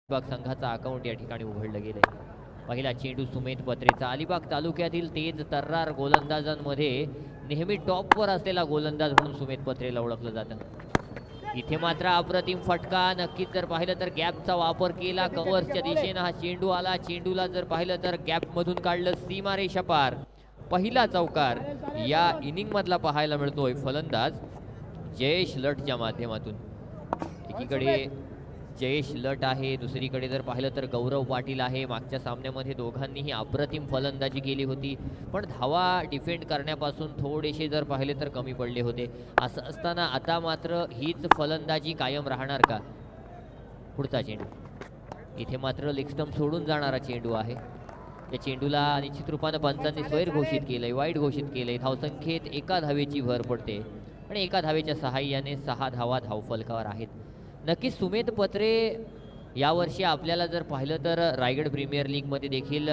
अलिबाग संघाचा अकाउंट या ठिकाणी उघडलं गेलंय। पहिला चेंडू सुमेध पत्रेचा। अलिबाग तालुक्यातील तेज तर्रार गोलंदाजांमध्ये नेहमी टॉपवर असलेला गोलंदाज म्हणून सुमेध पत्रेला ओळखलं जातं। इथे मात्र अप्रतिम फटका। नक्कीच जर पाहिलं तर गॅपचा वापर केला, कव्हर्सच्या दिशेने हा चेंडू आला। चेंडूला जर पाहिलं तर गॅप मधून काढलं, सीमारेषा पार। पहिला चौकार या इनिंग मधला पाहायला मिळतोय फलंदाज जयेश लटच्या माध्यमातून। एकीकडे जयेश लट आहे, दुसरीकडे जर पाहिलं तर गौरव पाटील आहे। मागच्या सामन्यामध्ये दोघांनीही अप्रतिम फलंदाजी केली होती, पण धावा डिफेंड करण्यापासून थोडेसे जर पाहिले तर कमी पडले होते। असं असताना आता मात्र हीच फलंदाजी कायम राहणार का? पुढचा चेंडू इथे मात्र लेग स्टंप सोडून जाणारा चेंडू आहे। या चेंडूला निश्चित रूपाने पंचांनी स्वैर घोषित केलंय, वाईट घोषित केलंय। धावसंख्येत एका धावेची भर पडते आणि एका धावेच्या सहाय्याने 6 धावा धावफलकावर आहेत। नक्कीच सुमेध पत्रे यावर्षी आपल्याला जर पाहिलं तर रायगड प्रीमियर लीग मध्ये देखील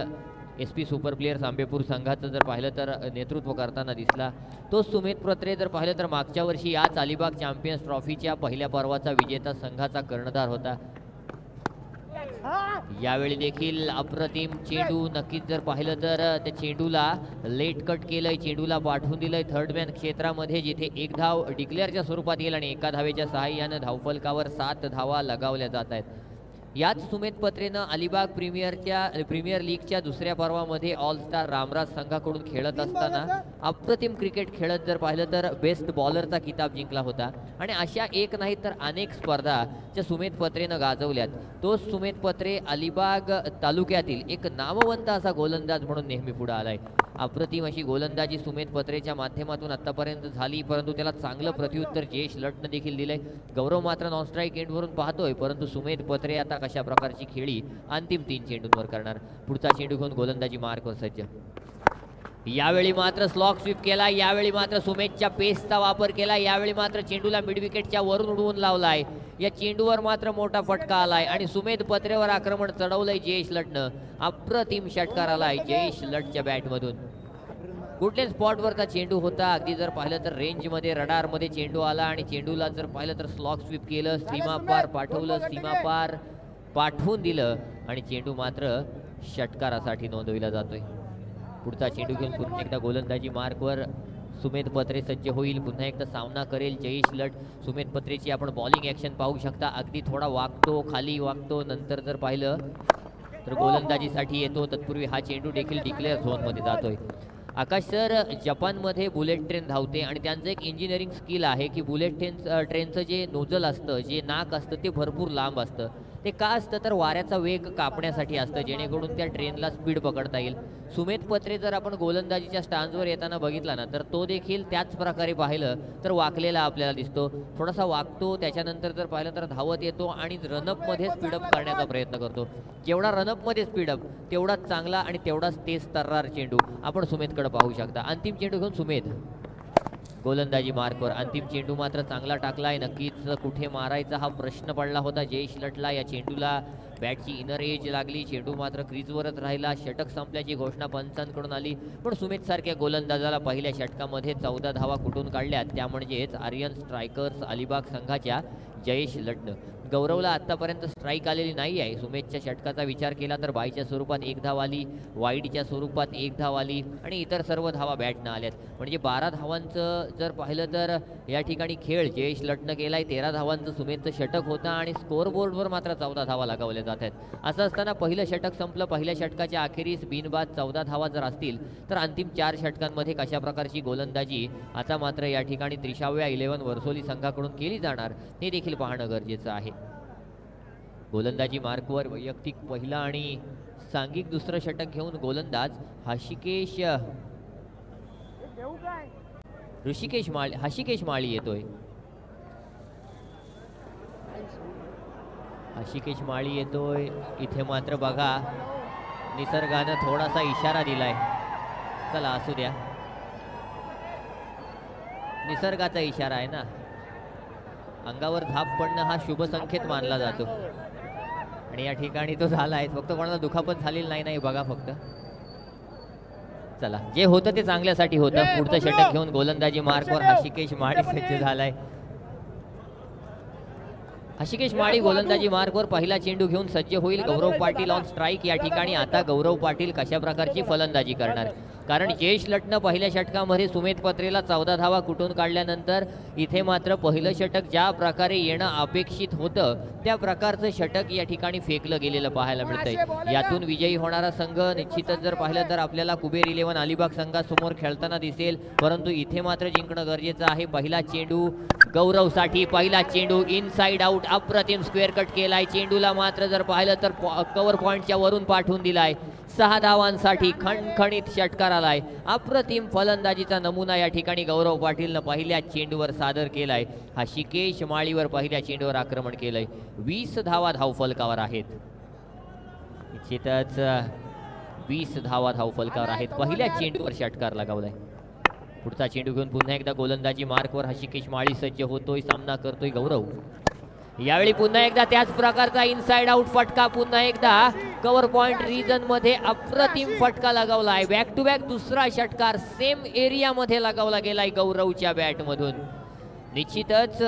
SP सुपर प्लेयर्स आंबेपूर संघाचं जर पाहिलं तर नेतृत्व करताना दिसला। तो सुमेध पत्रे जर पाहिलं तर मागच्या वर्षी याच अलिबाग चॅम्पियन्स ट्रॉफीच्या पहिल्या पर्वाचा विजेता संघाचा कर्णधार होता। यावेळी देखील अप्रतिम चेंडू। नक्कीच जर पाहिलं तर त्या चेंडूला लेट कट केलंय, चेंडूला पाठवून दिलंय थर्ड मॅन क्षेत्रामध्ये, जिथे एक धाव डिक्लेअरच्या स्वरूपात येईल आणि एका धावेच्या सहाय्याने धावफलकावर 7 धावा लगावल्या जात आहेत। याच सुमेध पत्रेनं अलिबाग प्रीमियर लीगच्या दुसऱ्या पर्वामध्ये ऑल स्टार रामराज संघाकडून खेळत असताना अप्रतिम क्रिकेट खेळत जर पाहिलं तर बेस्ट बॉलरचा किताब जिंकला होता। आणि अशा एक नाही तर अनेक स्पर्धा ज्या सुमेध पत्रेनं गाजवल्यात। तो सुमेध पत्रे अलिबाग तालुक्यातील एक नामवंत असा गोलंदाज म्हणून नेहमी पुढे आलाय। अप्रतिम अशी गोलंदाजी सुमेध पत्रेच्या माध्यमातून आतापर्यंत झाली, परंतु त्याला चांगलं प्रत्युत्तर जयेश लटनं देखील दिलंय। गौरव मात्र नॉन स्ट्राईक एंडवरून पाहतोय, परंतु सुमेध पत्रे आता कशा प्रकारची खेळी अंतिम 3 चेंडूंवर करणार। पुढचा चेंडू घेऊन गोलंदाजी मार्कवर सज्ज। यावेळी मात्र स्लॉग स्वीप केला, यावेळी मात्र सुमेधच्या पेसचा वापर केला, यावेळी मात्र चेंडूला मिड विकेटच्या वरून उडवून लावलाय। या चेंडूवर मात्र मोठा फटका आलाय आणि सुमेध पत्रेवर आक्रमण चढवलंय जयेश लटनं। अप्रतिम षटकार आलाय जयेश लटच्या बॅटमधून। कुठल्या स्पॉटवरचा चेंडू होता, अगदी जर पाहिलं तर रेंजमध्ये रडारमध्ये चेंडू आला आणि चेंडूला जर पाहिलं तर स्लॉग स्वीप केलं, सीमापार पाठवलं, सीमापार पाठवून दिलं आणि चेंडू मात्र षटकारासाठी नोंदविला जातोय। पुढचा चेंडू घेऊन पुन्हा एकदा गोलंदाजी मार्कवर सुमेध पत्रे सज्ज होईल। पुन्हा एकदा सामना करेल जयेश लट। सुमेध पत्रेची आपण बॉलिंग ॲक्शन पाहू शकता, अगदी थोडा वाकतो, खाली वाकतो, नंतर जर पाहिलं तर गोलंदाजीसाठी येतो। तत्पूर्वी हा चेंडू देखील डिक्लेअर झोनमध्ये जातोय। आकाश सर, जपानमध्ये बुलेट ट्रेन धावते आणि त्यांचं एक इंजिनिअरिंग स्किल आहे की बुलेट ट्रेनचं जे नोजल असतं, जे नाक असतं ते भरपूर लांब असतं। ते का असतं तर वाऱ्याचा वेग कापण्यासाठी असतं, जेणेकरून त्या ट्रेनला स्पीड पकडता येईल। सुमेध पत्रे जर आपण गोलंदाजीच्या स्टान्सवर येताना बघितला ना, तर तो देखील त्याच प्रकारे पाहिलं तर वाकलेला आपल्याला दिसतो। थोडासा वाकतो, त्याच्यानंतर जर पाहिलं तर धावत येतो आणि रनअपमध्ये स्पीडअप करण्याचा प्रयत्न करतो। जेवढा रनअपमध्ये स्पीडअप तेवढाच चांगला आणि तेवढाच तेज तर्रार चेंडू आपण सुमेधकडे पाहू शकता। अंतिम चेंडू घेऊन सुमेध गोलंदाजी मार्कवर। अंतिम चेंडू मात्र चांगला टाकलाय। नक्कीच कुठे मारायचा हा प्रश्न पडला होता जयेश लटला। या चेंडूला बॅटची इनर एज लागली, चेंडू मात्र क्रीजवरच राहिला। षटक संपल्याची घोषणा पंचांकडून आली, पण सुमेध सारख्या गोलंदाजाला पहिल्या षटकामध्ये 14 धावा कुठून काढल्यात, त्या म्हणजेच आर्यन स्ट्रायकर्स अलिबाग संघाच्या जयेश लटनं। गौरवला आतापर्यंत स्ट्राईक आलेली नाही आहे। सुमेधच्या षटकाचा विचार केला तर बायच्या स्वरूपात 1 धाव आली, वाईडच्या स्वरूपात 1 धाव आली आणि इतर सर्व धावा बॅटनं आल्यात। म्हणजे 12 धावांचं जर पाहिलं तर या ठिकाणी खेळ जयेश लटनं केलाय। 13 धावांचं सुमेधचं षटक होतं आणि स्कोअरबोर्डवर मात्र 14 धावा लगावल्या जात आहेत। असं असताना पहिलं षटक संपलं, पहिल्या षटकाच्या अखेरीस बिनबाद 14 धावा जर असतील तर अंतिम 4 षटकांमध्ये कशा प्रकारची गोलंदाजी आता मात्र या ठिकाणी 30व्या 11 वर्सोली संघाकडून केली जाणार हे देखील पाहणं गरजेचं आहे। गोलंदाजी मार्कवर वैयक्तिक पहिला आणि सांघिक दुसरं षटक घेऊन गोलंदाज हशिकेश माळी येतोय। हशिकेश माळी येतोय। इथे मात्र बघा निसर्गानं थोडासा इशारा दिलाय, चला असू द्या, निसर्गाचा इशारा आहे ना। अंगावर झाप पडणं हा शुभ संकेत मानला जातो आणि या ठिकाणी तो झाला आहे। फक्त कोणाला दुखापत झालेली नाही बघा फक्त। चला, जे होतं ते चांगल्यासाठी होतं। पुढचं षटक घेऊन गोलंदाजी मार्कवर हशिकेश माळी सज्ज झालाय। हशिकेश माळी गोलंदाजी मार्कवर पहिला चेंडू घेऊन सज्ज होईल. गौरव पाटील ऑन स्ट्राईक. या ठिकाणी आता गौरव पाटील कशा प्रकारची फलंदाजी करणार, कारण जयेश लटनं पहिल्या षटकामध्ये सुमेध पत्रेला 14 धावा कुठून काढल्यानंतर इथे मात्र पहिलं षटक ज्या प्रकारे येणं अपेक्षित होतं त्या प्रकारचं षटक या ठिकाणी फेकलं गेलेलं पाहायला मिळतंय. यातून विजयी होणारा संघ निश्चितच जर पाहिलं तर आपल्याला कुबेर 11 अलिबाग संघासमोर खेळताना दिसेल, परंतु इथे मात्र जिंकणं गरजेचं आहे. पहिला चेंडू गौरवसाठी, पहिला चेंडू इनसाइड आउट, अप्रतिम स्क्वेअर कट केलाय. चेंडूला मात्र जर पाहिलं तर कव्हर पॉइंटच्या वरून पाठवून दिलाय. 6 धावांसाठी खणखणीत षटकार आलाय. अप्रतिम फलंदाजीचा नमुना या ठिकाणी गौरव पाटीलनं पहिल्या चेंडूवर सादर केलाय. हशिकेश माळीवर पहिल्या चेंडूवर आक्रमण केलंय. 20 धावा धावफलकावर आहेत. निश्चितच 20 धावा धावफलकावर आहेत. पहिल्या चेंडूवर षटकार लगावलाय. पुढचा चेंडू घेऊन पुन्हा एकदा गोलंदाजी मार्कवर हशिकेश माळी सज्ज होतोय. सामना करतोय गौरव. यावेळी पुन्हा एकदा त्याच प्रकारचा इनसाइड आउट फटका, पुन्हा एकदा कव्हर पॉइंट रिजन मध्ये अप्रतिम फटका लगावलाय. बॅक टू बॅक दुसरा षटकार सेम एरिया मध्ये लगावला गेलाय गौरवच्या बॅट मधून. निश्चितच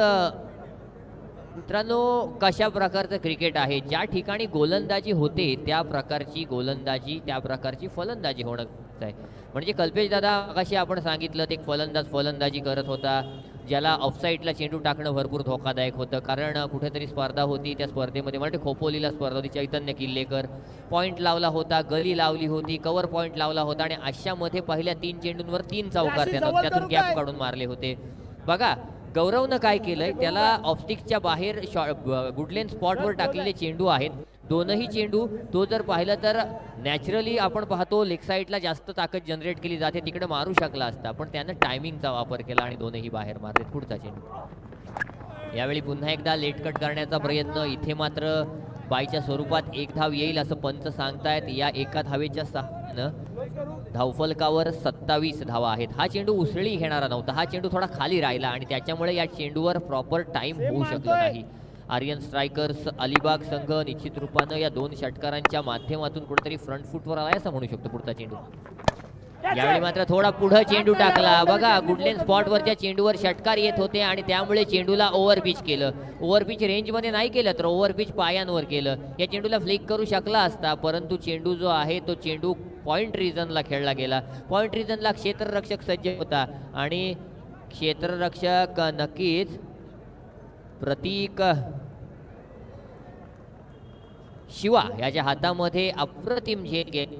मित्रांनो कशा प्रकारचं क्रिकेट आहे, ज्या ठिकाणी गोलंदाजी होते त्या प्रकारची गोलंदाजी, त्या प्रकारची फलंदाजी होणं आहे. म्हणजे कल्पेश दादा कशी आपण सांगितलं ते फलंदाजी करत होता, ज्याला ऑफसाईडला चेंडू टाकणं भरपूर धोकादायक होतं, कारण कुठेतरी स्पर्धा होती. त्या स्पर्धेमध्ये म्हणजे खोपोलीला स्पर्धा होती. चैतन्य किल्लेकर पॉईंट लावला होता, गली लावली होती, कव्हर पॉईंट लावला होता आणि अशामध्ये पहिल्या 3 चेंडूंवर 3 चौकार त्यातून गॅप काढून मारले होते. बघा गौरवनं काय केलंय, त्याला ऑफस्टिकच्या बाहेर गुडलेन स्पॉटवर टाकलेले चेंडू आहेत. दोनही चेंडू तो जर पाहिलं तर नॅचरली आपण पाहतो लेग साईडला जास्त ताकद जनरेट केली जाते, तिकडे मारू शकला असता, पण त्यानं टायमिंगचा वापर केला आणि दोनही बाहेर मारले. पुढचा चेंडू यावेळी पुन्हा एकदा लेट कट करण्याचा प्रयत्न. इथे मात्र बायच्या स्वरूपात 1 धाव येईल असं पंच सांगतायत. या एका धावेच्या सहाय्यानं धावफलकावर 27 धावा आहेत. हा चेंडू उसळी घेणारा नव्हता, हा चेंडू थोडा खाली राहिला आणि त्याच्यामुळे या चेंडूवर प्रॉपर टाइम होऊ शकला नाही. आर्यन स्ट्रायकर्स अलिबाग संघ निश्चित रूपानं या 2 षटकारांच्या माध्यमातून कुठेतरी फ्रंट फुटवर आलाय असं म्हणू शकतो. पुढचा चेंडू यावेळी मात्र थोडा पुढे चेंडू टाकला. बघा गुडलेन स्पॉटवरच्या चेंडूवर षटकार येत होते आणि त्यामुळे चेंडूला ओव्हरपिच केलं. ओव्हरपिच रेंजमध्ये नाही केलं तर ओव्हरपिच पायांवर केलं. या चेंडूला फ्लिक करू शकला असता, परंतु चेंडू जो आहे तो चेंडू पॉइंट रिजनला खेळला गेला. पॉइंट रिजनला क्षेत्ररक्षक सज्ज होता आणि क्षेत्ररक्षक नक्कीच प्रतीक शिवा याच्या हातामध्ये अप्रतिम झेल गेली.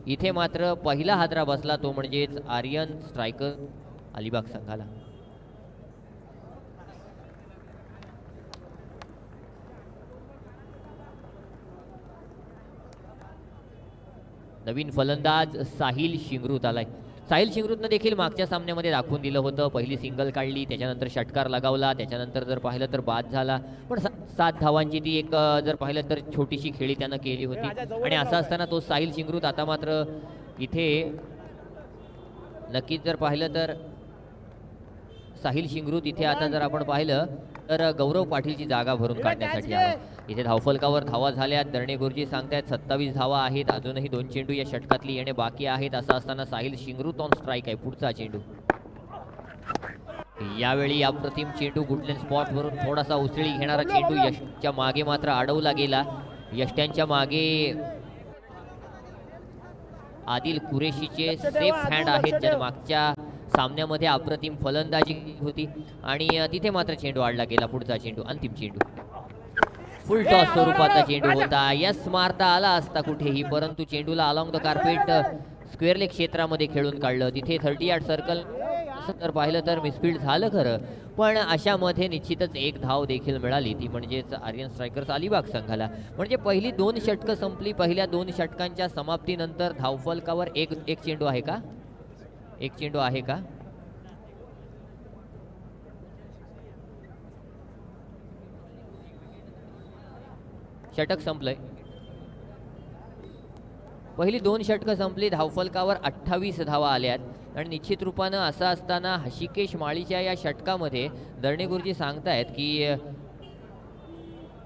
इथे मात्र पहिला हादरा बसला, तो म्हणजेच आर्यन स्ट्रायकर अलिबाग संघाला. नवीन फलंदाज साहिल शिंगरूत आलाय. साहिल शिंगरूतनं देखील मागच्या सामन्यामध्ये दाखवून दिलं होतं. पहिली सिंगल काढली, त्याच्यानंतर षटकार लगावला, त्याच्यानंतर जर पाहिलं तर बाद झाला, पण 7 धावांची ती एक जर पाहिलं तर छोटीशी खेळी त्यानं केली होती. आणि असं असताना तो साहिल शिंगरूत आता मात्र इथे नक्कीच जर पाहिलं तर साहिल शिंगरूत इथे आता जर आपण पाहिलं तर गौरव पाटीलची जागा भरून काढण्यासाठी आला. इथे धावफलकावर धावा झाल्यात. दर्णे गुरुजी सांगतायत 27 धावा आहेत. अजूनही 2 चेंडू या षटकातली येणे बाकी आहेत. असं असताना साहिल शिंगरूत ऑन स्ट्राईक आहे. पुढचा चेंडू यावेळी अप्रतिम चेंडू गुडलेन स्पॉट वरून थोडासा उसळी घेणारा चेंडू यशच्या मागे मात्र अडवला गेला. यष्ट्यांच्या मागे आदिल कुरेशीचे सेफ हँड आहेत, ज्याने मागच्या सामन्यामध्ये अप्रतिम फलंदाजी होती आणि तिथे मात्र चेंडू आडला गेला. पुढचा चेंडू अंतिम चेंडू फुल टॉस स्वरूपाचा चेंडू होता. यस मारता आला असता कुठेही, परंतु चेंडूला along the carpet square leg क्षेत्रामध्ये खेळून काढलं. तिथे 30 यार्ड सर्कल असं तर पाहिलं तर मिसफील्ड झालं खरं, पण अशामध्ये निश्चितच 1 धाव देखील मिळाली, ती म्हणजेच आर्यन स्ट्रायकर्स अलिबाग संघाला. म्हणजे पहिली 2 षटकं संपली. पहिल्या 2 षटकांच्या समाप्तीनंतर धावफलकावर एक चेंडू आहे का? 1 चेंडू आहे का? षटक संपलंय. पहिली 2 षटकं संपली. धावफलकावर 28 धावा आल्यात आणि निश्चित रूपानं असं असताना हशिकेश माळीच्या या षटकामध्ये दर्णे गुरुजी सांगतायत की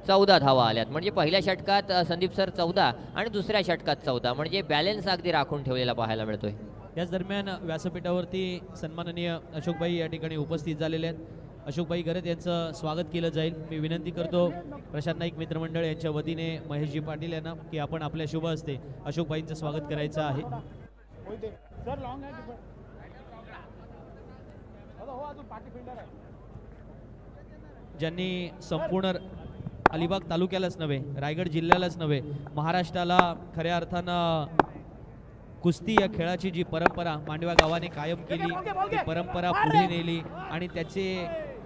14 धावा आल्यात. म्हणजे पहिल्या षटकात संदीप सर 14 आणि दुसऱ्या षटकात 14, म्हणजे बॅलन्स अगदी राखून ठेवलेला पाहायला मिळतोय. याच दरम्यान व्यासपीठावरती सन्माननीय अशोकभाई या ठिकाणी उपस्थित झालेले आहेत. अशोकभाई गरत यांचं स्वागत केलं जाईल। मी विनंती करतो प्रशांत नाईक मित्रमंडळ यांच्या वतीने महेशजी पाटील यांना की आपण आपल्या शुभ हस्ते अशोकभाईंचं स्वागत करायचं आहे। ज्यांनी संपूर्ण अलिबाग तालुक्यालाच नव्हे, रायगड जिल्ह्यालाच नव्हे, महाराष्ट्राला खऱ्या अर्थानं कुस्ती या खेळाची जी परंपरा मांडवा गावाने कायम केली, ती परंपरा पुढे नेली आणि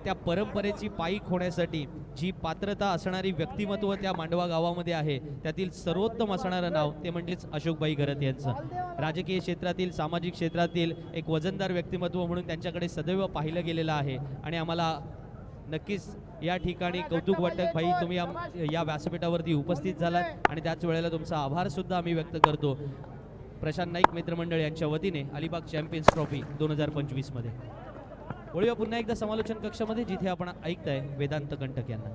त्या परंपरेची पाईक होण्यासाठी जी पात्रता असणारी व्यक्तिमत्व त्या मांडवा गावामध्ये आहे, त्यातील सर्वोत्तम असणारं नाव ते म्हणजेच अशोकभाई गरत यांचं। राजकीय क्षेत्रातील, सामाजिक क्षेत्रातील एक वजनदार व्यक्तिमत्व म्हणून त्यांच्याकडे सदैव पाहिलं गेलेलं आहे आणि आम्हाला नक्कीच या ठिकाणी कौतुक वाटतं भाई, तुम्ही या व्यासपीठावरती उपस्थित झालात आणि त्याच वेळेला तुमचा आभार सुद्धा आम्ही व्यक्त करतो प्रशांत नाईक मित्रमंडळ यांच्या वतीने अलिबाग चॅम्पियन्स ट्रॉफी 2025 मध्ये। वळूया पुन्हा एकदा समालोचन कक्षामध्ये, जिथे आपण ऐकताय वेदांत कंटक यांना।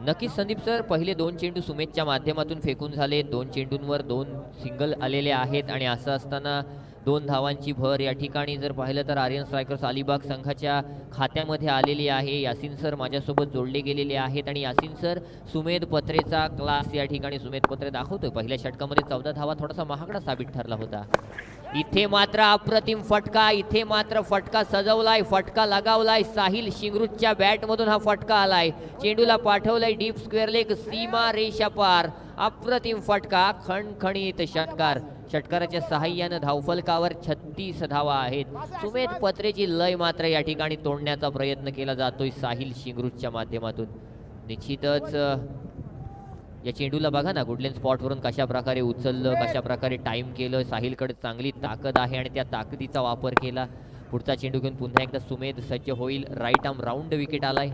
नक्कीच संदीप सर, पहिले 2 चेंडू सुमेशच्या माध्यमातून फेकून झाले, 2 चेंडूंवर 2 सिंगल आलेले आहेत आणि असं असताना 2 धावांची भर या ठिकाणी जर पाहिलं तर आर्यन स्ट्रायकर्स अलिबाग संघाच्या खात्यामध्ये आलेली आहे। यासिन सर माझ्यासोबत जोडले गेलेले आहेत आणि यासिन सर सुमेध पत्रेचा क्लास या ठिकाणी सुमेध पत्रे दाखवतोय। पहिल्या षटकामध्ये 14 धावा थोडासा महागडा साबित ठरला होता। इथे मात्र अप्रतिम फटका, इथे मात्र फटका सजवलाय, फटका लगावलाय, साहिल शिंगरूच्या बॅट मधून हा फटका आलाय, चेंडूला पाठवलाय डीप स्क्वेअर लेग, सीमा रेषा पार, अप्रतिम फटका, खणखणीत षटकार। षटकाराच्या सहाय्यानं धावफलकावर 36 धावा आहेत। सुमेध पत्रेची लय मात्र या ठिकाणी तोडण्याचा प्रयत्न केला जातोय साहिल शिंगरूच्या माध्यमातून। निश्चितच या चेंडूला बघा ना, गुडलेन स्पॉटवरून कशा प्रकारे उचललं, कशा प्रकारे टाइम केलं। साहिलकडे चांगली ताकद आहे आणि त्या ताकदीचा वापर केला। पुढचा चेंडू घेऊन पुन्हा एकदा सुमेध सज्ज होईल, राईट आर्म राऊंड विकेट आलाय।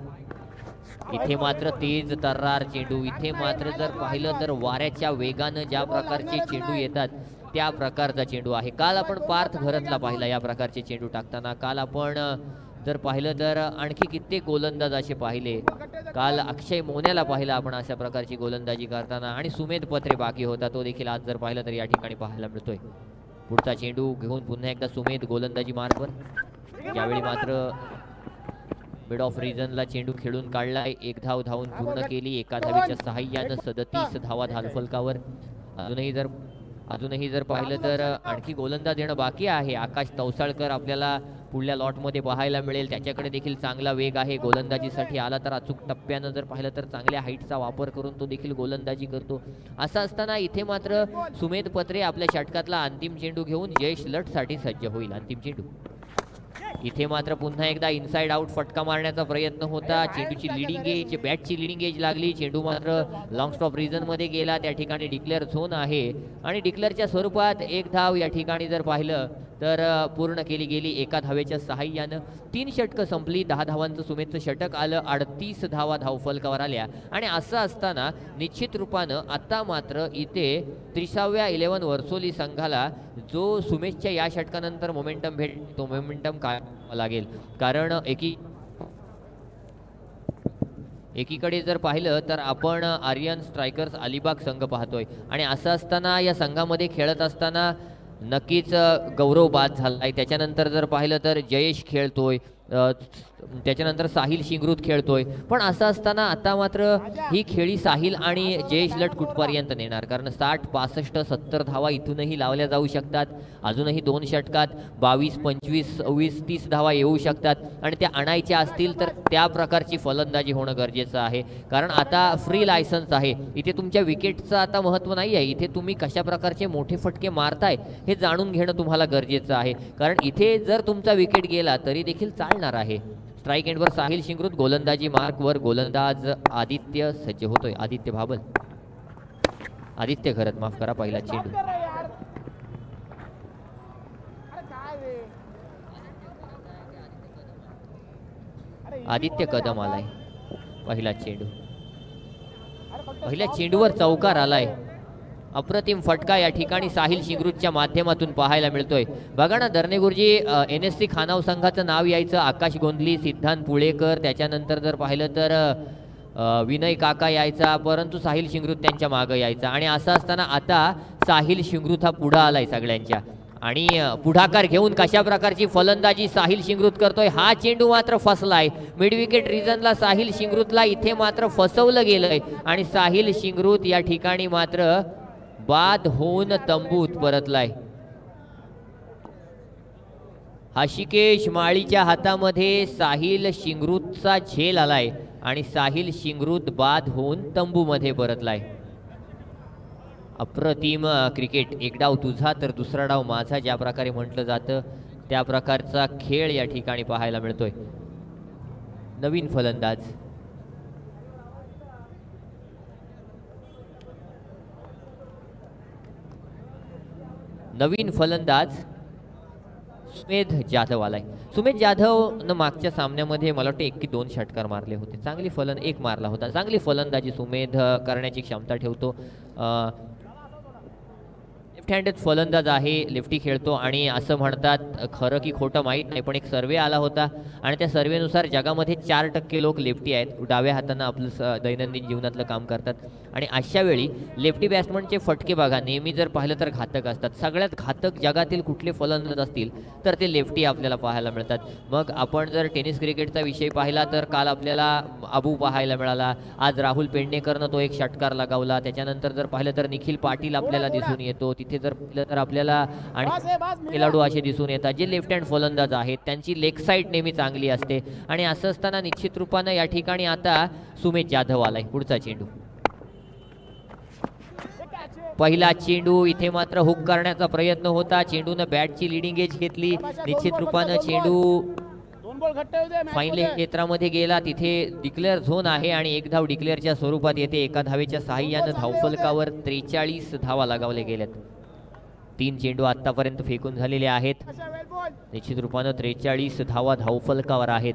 इथे मात्र तेज तर्रार चेंडू, इथे मात्र जर पाहिलं तर वाऱ्याच्या वेगानं ज्या प्रकारचे चेंडू येतात त्या प्रकारचा चेंडू आहे। काल आपण पार्थ घरतला पाहिला या प्रकारचे चेंडू टाकताना, काल आपण जर पाहिलं तर आणखी कित्येक गोलंदाज असे पाहिले, काल अक्षय मोन्याला पाहिला आपण अशा प्रकारची गोलंदाजी करताना आणि सुमेध पत्रे बाकी होता, तो देखील आज जर पाहिलं तर या ठिकाणी पाहायला मिळतोय। पुढचा चेंडू घेऊन पुन्हा एकदा सुमेध गोलंदाजी मार्गवर, यावेळी मात्र मिड ऑफ रिजनला चेंडू खेळून काढलाय, 1 धाव धावून पूर्ण केली, एका धावेच्या सहाय्यानं 37 धावा धावफलकावर। अजूनही जर पाहिलं तर आणखी गोलंदाज येणं बाकी आहे। आकाश तवसाळकर आपल्याला पुढल्या लॉटमध्ये पाहायला मिळेल, त्याच्याकडे देखील चांगला वेग आहे, गोलंदाजीसाठी आला तर अचूक टप्प्यानं जर पाहिलं तर चांगल्या हाईटचा वापर करून तो देखील गोलंदाजी करतो। असं असताना इथे मात्र सुमेध पत्रे आपल्या षटकातला अंतिम चेंडू घेऊन जयेश लटसाठी सज्ज होईल। अंतिम चेंडू, इथे मात्र पुन्हा एकदा इनसाइड आउट फटका मारण्याचा प्रयत्न होता, चेंडूची लिडिंग एज, बॅटची लिडिंग एज लागली, चेंडू मात्र लॉंग स्टॉप रिजन मध्ये गेला, त्या ठिकाणी डिक्लेअर झोन आहे आणि डिक्लेअरच्या स्वरूपात 1 धाव या ठिकाणी जर पाहिलं तर पूर्ण केली गेली एका धावेच्या सहाय्यानं। 3 षटकं संपली, 10 धावांचं सुमेधचं षटक आलं, 38 धावा धावफलकावर आल्या आणि असं असताना निश्चित रूपानं आता मात्र इथे 30व्या 11 वर्सोली संघाला जो सुमेशच्या या षटकानंतर मोमेंटम तो मोमेंटम काय लागेल, कारण एकीकडे जर पाहिलं तर आपण आर्यन स्ट्रायकर्स अलिबाग संघ पाहतोय आणि असं असताना या संघामध्ये खेळत असताना नक्कीच गौरव बाद झालाय। त्याच्यानंतर जर पाहिलं तर जयेश खेळतोय, त्याच्यानंतर साहिल शिंगरूत खेळतोय, पण असं असताना आता मात्र ही खेळी साहिल आणि जयेश लट कुठपर्यंत नेणार, कारण 60, 65, 70 धावा इथूनही लावल्या जाऊ शकतात। अजूनही 2 षटकात 22, 25, 26, 30 धावा येऊ शकतात आणि त्या आणायच्या असतील तर त्या प्रकारची फलंदाजी होणं गरजेचं आहे, कारण आता फ्री लायसन्स आहे। इथे तुमच्या विकेटचं आता महत्त्व नाही आहे, इथे तुम्ही कशा प्रकारचे मोठे फटके मारताय हे जाणून घेणं तुम्हाला गरजेचं आहे, कारण इथे जर तुमचा विकेट गेला तरी देखील चालणार आहे। स्ट्राइक एंडवर साहिल शिंगरूत, गोलंदाजी मार्कवर गोलंदाज आदित्य सज्ज होतोय, आदित्य भाबल, आदित्य घरत माफ करा, पहिला चेंडू आदित्य कदम आलाय, पहिला चेंडू, पहिल्या चेंडूवर चौकार आलाय, अप्रतिम फटका या ठिकाणी साहिल शिंगरूतच्या माध्यमातून पाहायला मिळतोय। बघा ना, दर्नेगुरुजी NSC खानाव संघाचं नाव यायचं, आकाश गोंधली, सिद्धांत पुळेकर, त्याच्यानंतर जर पाहिलं तर विनय काका यायचा, परंतु साहिल शिंगरूत त्यांच्या मागं यायचा आणि असं असताना आता साहिल शिंगरूत हा पुढं आलाय सगळ्यांच्या आणि पुढाकार घेऊन कशा प्रकारची फलंदाजी साहिल शिंगरूत करतोय. हा चेंडू मात्र फसलाय. मिड विकेट रिजनला साहिल शिंगरूतला इथे मात्र फसवलं गेलंय आणि साहिल शिंगरूत या ठिकाणी मात्र बाद होऊन तंबूत परतलाय. हशिकेश माळीच्या हातामध्ये साहिल शिंगरूतचा झेल आलाय आणि साहिल शिंगरूत बाद होऊन तंबूमध्ये परतलाय. अप्रतिम क्रिकेट. एक डाव तुझा तर दुसरा डाव माझा ज्या प्रकारे म्हटलं जातं त्या प्रकारचा खेळ या ठिकाणी पाहायला मिळतोय. नवीन फलंदाज सुमेध जाधव आलाय. सुमेध जाधवनं मागच्या सामन्यामध्ये मला वाटतं 1 की 2 षटकार मारले होते. चांगली एक मारला होता. चांगली फलंदाजी सुमेध करण्याची क्षमता ठेवतो. लेफ्ट हँडेड फलंदाज आहे, लेफ्टी खेळतो आणि असं म्हणतात, खरं की खोटं माहीत नाही, पण एक सर्वे आला होता आणि त्या सर्वेनुसार जगामध्ये 4% लोक लेफ्टी आहेत, डाव्या हातानं आपलं दैनंदिन जीवनातलं काम करतात. आणि अशा वेळी लेफ्टी बॅट्समनचे फटके बघा नेहमी जर पाहिलं तर घातक असतात. सगळ्यात घातक जगातील कुठले फलंदाज असतील तर ते लेफ्टी आपल्याला पाहायला मिळतात. मग आपण जर टेनिस क्रिकेटचा विषय पाहिला तर काल आपल्याला अबू पाहायला मिळाला. आज राहुल पेडणेकरनं तो एक षटकार लगावला. त्याच्यानंतर जर पाहिलं तर निखिल पाटील आपल्याला दिसून येतो. तिथे जर पाहिलं तर आपल्याला आणि खेळाडू असे दिसून येतात जे लेफ्ट हँड फलंदाज आहेत. त्यांची लेग साईड नेहमी चांगली असते आणि असं असताना निश्चित रूपानं या ठिकाणी आता सुमेध जाधव आलाय. पुढचा चेंडू, पहिला चेंडू इथे मात्र हुक करण्याचा प्रयत्न होता. चेंडूनं बॅटची लिडिंग एज घेतली. निश्चित रूपानं चेंडू फाईन लेग क्षेत्रामध्ये गेला. तिथे डिक्लेअर झोन आहे आणि एक धाव डिक्लेअरच्या स्वरूपात येते. एका धावेच्या साहाय्यानं धावफलकावर 43 धावा लगावले गेल्यात. 3 चेंडू आतापर्यंत फेकून झालेले आहेत. निश्चित रूपानं 43 धावा धावफलकावर आहेत.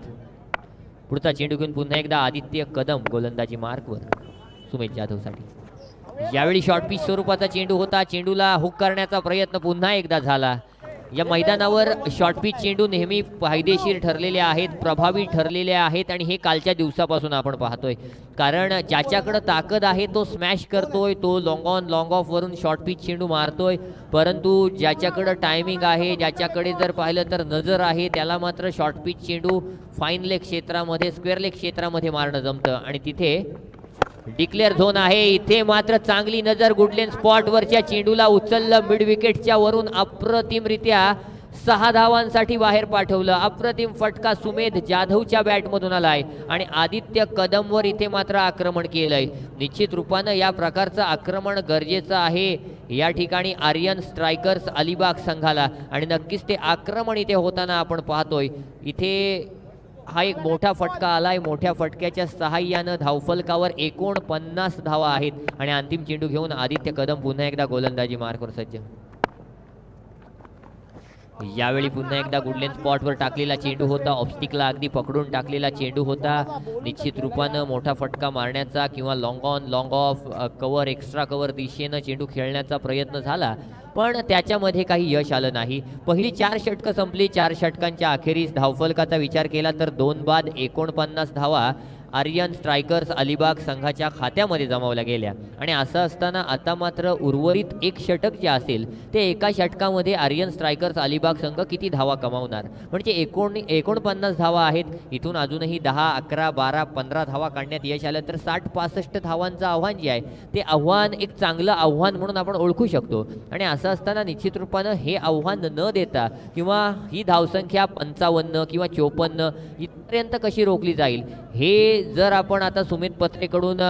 पुढचा चेंडू घेऊन पुन्हा एकदा आदित्य कदम गोलंदाजी मार्कवर सुमेध जाधवसाठी. यावेळी शॉर्ट पिच स्वरूपाचा चेंडू होता. चेंडूला हुक करण्याचा प्रयत्न पुन्हा एकदा झाला. या मैदानावर शॉर्ट पिच चेंडू नेहमी फायदेशीर ठरलेले आहेत, प्रभावी ठरलेले आहेत आणि हे कालच्या दिवसापासून आपण पाहतोय. कारण ज्याच्याकडे ताकद आहे तो स्मॅश करतोय, तो लॉंग ऑन लॉंग ऑफ वरून शॉर्ट पिच चेंडू मारतोय. परंतु ज्याच्याकडे टायमिंग आहे, ज्याच्याकडे जर पाहिलं तर नजर आहे, त्याला मात्र शॉर्ट पिच चेंडू फाईन लेग क्षेत्रामध्ये, स्क्वेअर लेग क्षेत्रामध्ये मारणं जमतं. आणि तिथे डिक्लेअर झोन आहे. इथे मात्र चांगली नजर, गुडलेन स्पॉट वरच्या चेंडूला उचललं मिड विकेटच्या वरून अप्रतिमरित्या 6 धावांसाठी बाहेर पाठवलं. अप्रतिम फटका सुमेध जाधवच्या बॅटमधून आलाय आणि आदित्य कदमवर इथे मात्र आक्रमण केलंय. निश्चित रूपानं या प्रकारचं आक्रमण गरजेचं आहे या ठिकाणी आर्यन स्ट्रायकर्स अलिबाग संघाला आणि नक्कीच ते आक्रमण इथे होताना आपण पाहतोय. इथे हा एक मोठा फटका आलाय. मोठ्या फटक्याच्या सहाय्यानं धावफलकावर 49 धावा आहेत आणि अंतिम चेंडू घेऊन आदित्य कदम पुन्हा एकदा गोलंदाजी मार्कवर सज्ज. यावेळी पुन्हा एकदा गुडलेन स्पॉटवर टाकलेला चेंडू होता. ऑब्स्टिकला अगदी पकडून टाकलेला चेंडू होता. निश्चित रूपानं मोठा फटका मारण्याचा किंवा long on long of cover, extra cover दिशेनं चेंडू खेळण्याचा प्रयत्न झाला, पण त्याच्यामध्ये काही यश आलं नाही. पहिली 4 षटकं संपली. 4 षटकांच्या अखेरीस धावफलकाचा विचार केला तर 2 बाद 49 धावा आर्यन स्ट्रायकर्स अलिबाग संघाच्या खात्यामध्ये जमावल्या गेल्या. आणि असं असताना आता मात्र उर्वरित 1 षटक जे असेल ते एका षटकामध्ये आर्यन स्ट्रायकर्स अलिबाग संघ किती धावा कमावणार, म्हणजे 49 धावा आहेत. इथून अजूनही 10, 11, 12, 15 धावा काढण्यात यश आलं तर 60-65 धावांचं आव्हान जे आहे ते आव्हान एक चांगलं आव्हान म्हणून आपण ओळखू शकतो. आणि असं असताना निश्चित रूपानं हे आव्हान न देता किंवा ही धावसंख्या 55 किंवा 54 इथपर्यंत कशी रोखली जाईल हे जर आपण आता सुमित पत्रेकडून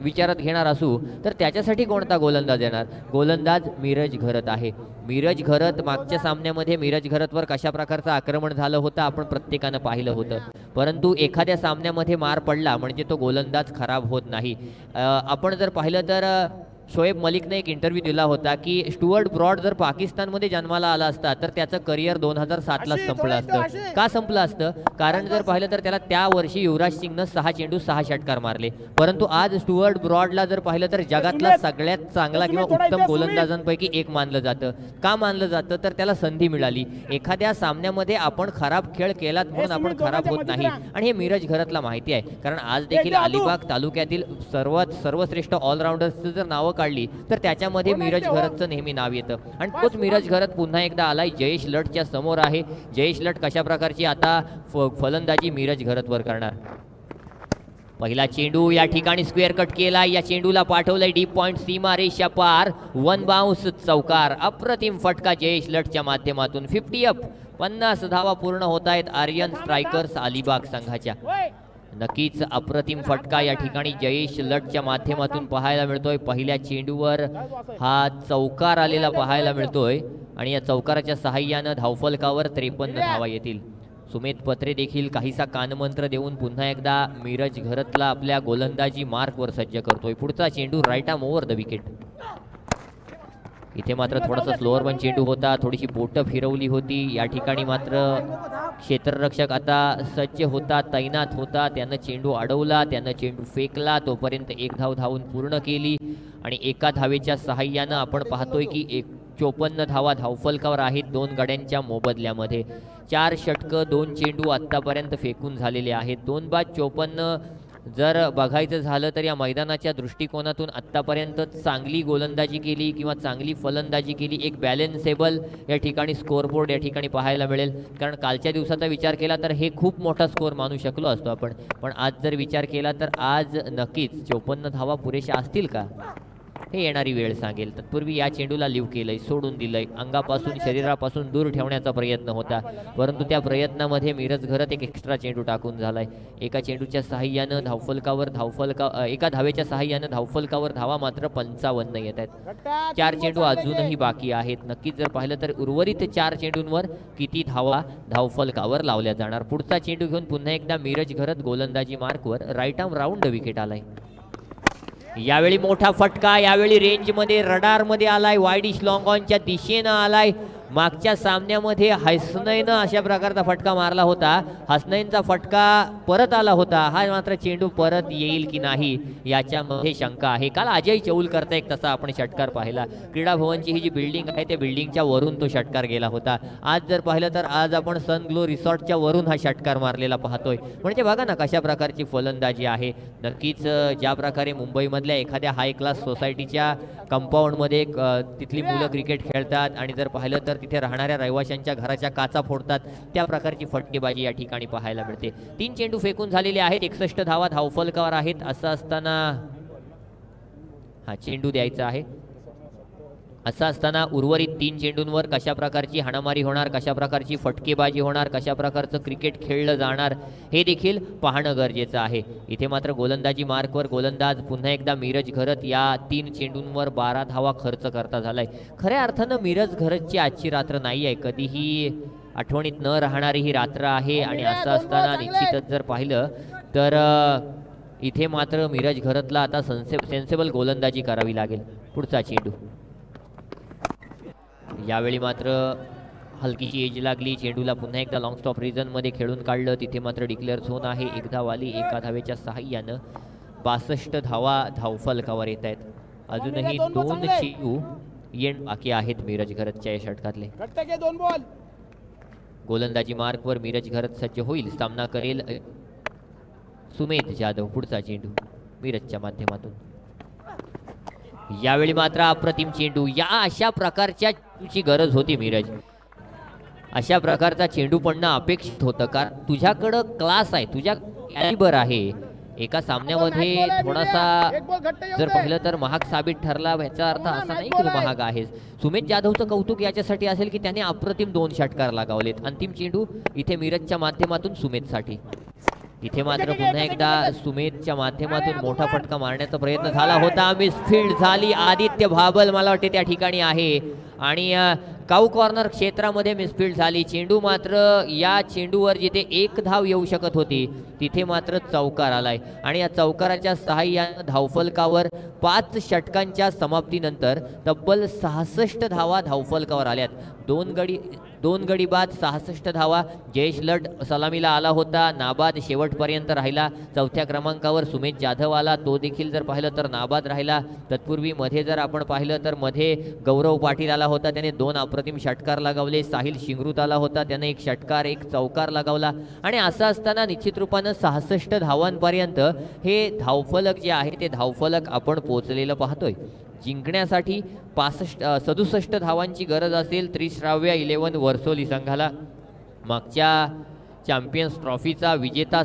विचारात घेणार असू तर त्याच्यासाठी कोणता गोलंदाज येणार? गोलंदाज मिरज घरत आहे. मिरज घरत मागच्या सामन्यामध्ये मिरज घरतवर कशा प्रकारचं आक्रमण झालं होतं आपण प्रत्येकानं पाहिलं होतं. परंतु एखाद्या सामन्यामध्ये मार पडला म्हणजे तो गोलंदाज खराब होत नाही. आपण जर पाहिलं तर शोएब मलिकने एक इंटरव्ह्यू दिला होता की स्टुअर्ट ब्रॉड जर पाकिस्तानमध्ये जन्माला आला असता तर त्याचं करिअर 2007ला संपलं असतं. का संपलं असतं? कारण जर पाहिलं तर त्याला त्या वर्षी युवराज सिंगनं 6 चेंडू 6 षटकार मारले. परंतु आज स्टुअर्ट ब्रॉडला जर पाहिलं तर जगातला सगळ्यात चांगला किंवा उत्तम गोलंदाजांपैकी एक मानलं जातं. का मानलं जातं? तर त्याला संधी मिळाली. एखाद्या सामन्यामध्ये आपण खराब खेळ केलात म्हणून आपण खराब होत नाही आणि हे मिरज घरतला माहिती आहे. कारण आज देखील अलिबाग तालुक्यातील सर्वश्रेष्ठ ऑलराऊंडर्सचं जर नावं काढली तर त्याच्यामध्ये मिरज घरतचं नेहमी नाव येतं आणि तोच मिरज घरत पुन्हा एकदा आलाय. जयेश लटच्या समोर आहे. जयेश लट कशा प्रकारची आता फलंदाजी मिरज घरतवर करणार. पहिला चेंडू या ठिकाणी स्क्वेअर कट केला. या चेंडूला पाठवलंय डीप पॉइंट सीमा रेषा पार. 1 बाउन्स चौकार. अप्रतिम फटका जयेश लटच्या माध्यमातून. 50 अप. 50 धावा पूर्ण होत आहेत आर्यन स्ट्रायकर्स अलिबाग संघाच्या. नक्कीच अप्रतिम फटका या ठिकाणी जयेश लटच्या माध्यमातून पाहायला मिळतोय. पहिल्या चेंडूवर हा चौकार आलेला पाहायला मिळतोय आणि या चौकाराच्या सहाय्यानं धावफलकावर 53 धावा येतील. सुमेध पत्रे देखील काहीसा कानमंत्र देऊन पुन्हा एकदा मिरज घरतला आपल्या गोलंदाजी मार्कवर सज्ज करतोय. पुढचा चेंडू right arm over the wicket. इथे मात्र थोडासा स्लोअर पण चेंडू होता. थोडीशी बोटं फिरवली होती. या ठिकाणी मात्र क्षेत्ररक्षक आता सज्ज होता, तैनात होता. त्यानं चेंडू अडवला, त्यानं चेंडू फेकला. तोपर्यंत एक धाव धावून पूर्ण केली आणि एका धावेच्या सहाय्यानं आपण पाहतोय की 54 धावा धावफलकावर आहेत 2 गड्यांच्या मोबदल्यामध्ये. 4 षटकं 2 चेंडू आत्तापर्यंत फेकून झालेले आहेत. 2 बाद 54 जर बघायचं झालं तर या मैदानाच्या दृष्टिकोनातून आत्तापर्यंत चांगली गोलंदाजी केली किंवा चांगली फलंदाजी केली. एक बॅलेन्सेबल या ठिकाणी स्कोअरबोर्ड या ठिकाणी पाहायला मिळेल. कारण कालच्या दिवसाचा विचार केला तर हे खूप मोठा स्कोअर मानू शकलो असतो आपण, पण आज जर विचार केला तर आज नक्कीच 54 धावा पुरेशा असतील का हे येणारी वेळ सांगेल. तत्पूर्वी या चेंडूला लिव्ह केलंय, सोडून दिलंय. अंगापासून शरीरापासून दूर ठेवण्याचा प्रयत्न होता, परंतु त्या प्रयत्नामध्ये मिरज घरत एक एक्स्ट्रा चेंडू टाकून झालाय. एका चेंडूच्या सहाय्यानं एका धावेच्या सहाय्यानं धावफलकावर धावा मात्र 55 येत आहेत. 4 चेंडू अजूनही बाकी आहेत. नक्कीच जर पाहिलं तर उर्वरित 4 चेंडूंवर किती धावा धावफलकावर लावल्या जाणार. पुढचा चेंडू घेऊन पुन्हा एकदा मिरज घरत गोलंदाजी मार्कवर राईट आर्म राऊंड विकेट आलाय. यावेळी मोठा फटका, यावेळी रेंजमध्ये रडारमध्ये आलाय. वाईडिश लॉंग ऑनच्या दिशेनं आलाय. मागच्या सामन्यामध्ये हसनैनं अशा प्रकारचा फटका मारला होता. हसनैनचा फटका परत आला होता. हा मात्र चेंडू परत येईल की नाही याच्यामध्ये शंका आहे. काल अजय चौलकरचा एक तसा आपण षटकार पाहिला. क्रीडा भवनची ही जी बिल्डिंग आहे त्या बिल्डिंगच्या वरून तो षटकार गेला होता. आज जर पाहिलं तर आज आपण सन ग्लो रिसॉर्टच्या वरून हा षटकार मारलेला पाहतोय. म्हणजे बघा ना कशा प्रकारची फलंदाजी आहे. नक्कीच ज्या प्रकारे मुंबईमधल्या एखाद्या हाय क्लास सोसायटीच्या कंपाऊंडमध्ये तिथली मुलं क्रिकेट खेळतात आणि जर पाहिलं तर तिथे राहणाऱ्या रहिवाशांच्या घराच्या काचा फोडतात, त्या प्रकारची फटकेबाजी या ठिकाणी पाहायला मिळते. 3 चेंडू फेकून झालेले आहेत. 61 धावा धावफलकावर आहेत. असं असताना हा चेंडू द्यायचा आहे. असं असताना उर्वरित 3 चेंडूंवर कशा प्रकारची हाणामारी होणार, कशा प्रकारची फटकेबाजी होणार, कशा प्रकारचं क्रिकेट खेळलं जाणार हे देखील पाहणं गरजेचं आहे. इथे मात्र गोलंदाजी मार्कवर गोलंदाज पुन्हा एकदा मिरज घरत या 3 चेंडूंवर 12 धावा खर्च करता झालाय. खऱ्या अर्थानं मिरज घरतची आजची रात्र नाही आहे, कधीही आठवणीत न राहणारी ही रात्र आहे. आणि असं असताना निश्चितच जर पाहिलं तर इथे मात्र मिरज घरतला आता सेन्सेबल गोलंदाजी करावी लागेल. पुढचा चेंडू यावेळी मात्र हलकीची एज लागली. चेंडूला पुन्हा एकदा लॉंग स्टॉप रिजन मध्ये खेळून काढलं. तिथे मात्र डिक्लेअर झोन आहे. 1 धाव आली. एका धावेच्या सहाय्यानं 62 धावा धावफलकावर येत आहेत. अजूनही 2 चेंडू येण बाकी आहेत मिरज घरतच्या या षटकातले. गोलंदाजी मार्कवर मिरज घरत सज्ज होईल. सामना करेल सुमेध जाधव. पुढचा चेंडू मिरजच्या माध्यमातून. यावेळी मात्र अप्रतिम चेंडू. या अशा प्रकारच्या चेंडूची गरज होती मिरज. अशा प्रकारचा चेंडू पडणं अपेक्षित होतं, कारण तुझ्याकडं क्लास आहे, तुझ्या कॅलिबर आहे. एका सामन्यामध्ये थोडासा जर पाहिलं तर महाग साबित ठरला, याचा अर्थ असा नाही की महाग आहेस. सुमेध जाधवचं कौतुक याच्यासाठी असेल की त्याने अप्रतिम 2 षटकार लगावलेत. अंतिम चेंडू इथे मिरजच्या माध्यमातून सुमेधसाठी. इथे मात्र पुन्हा एकदा सुमेधच्या माध्यमातून मोठा फटका मारण्याचा प्रयत्न झाला होता. मिसफील्ड झाली. आदित्य भाबल मला वाटते त्या ठिकाणी आहे आणि काऊ कॉर्नर क्षेत्रामध्ये मिसफील्ड झाली. चेंडू मात्र या चेंडूवर जिथे 1 धाव येऊ शकत होती तिथे मात्र चौकार आलाय आणि या चौकाराच्या सहाय्यानं धावफलकावर 5 षटकांच्या समाप्तीनंतर तब्बल 66 धावा धावफलकावर आल्यात. 2 गडी बाद 66 धावा. जयेश लट सलामीला आला होता, नाबाद शेवटपर्यंत राहिला. 4थ्या क्रमांकावर सुमेध जाधव आला, तो देखील जर पाहिलं तर नाबाद राहिला. तत्पूर्वी मध्ये जर आपण पाहिलं तर मध्ये गौरव पाटील आला होता, त्याने 2 अप्रतिम षटकार लगावले. साहिल शिंगरुताला होता, त्याने एक षटकार एक चौकार लगावला आणि असं असताना निश्चित रूपानं 66 धावांपर्यंत हे धावफलक जे आहे ते धावफलक आपण पोहोचलेलं पाहतोय. जिंकण्यासाठी 67 धावांची गरज असेल त्रिश्राव्य 11 वर्सोली संघाला. मागच्या चॅम्पियन्स ट्रॉफीचा विजेता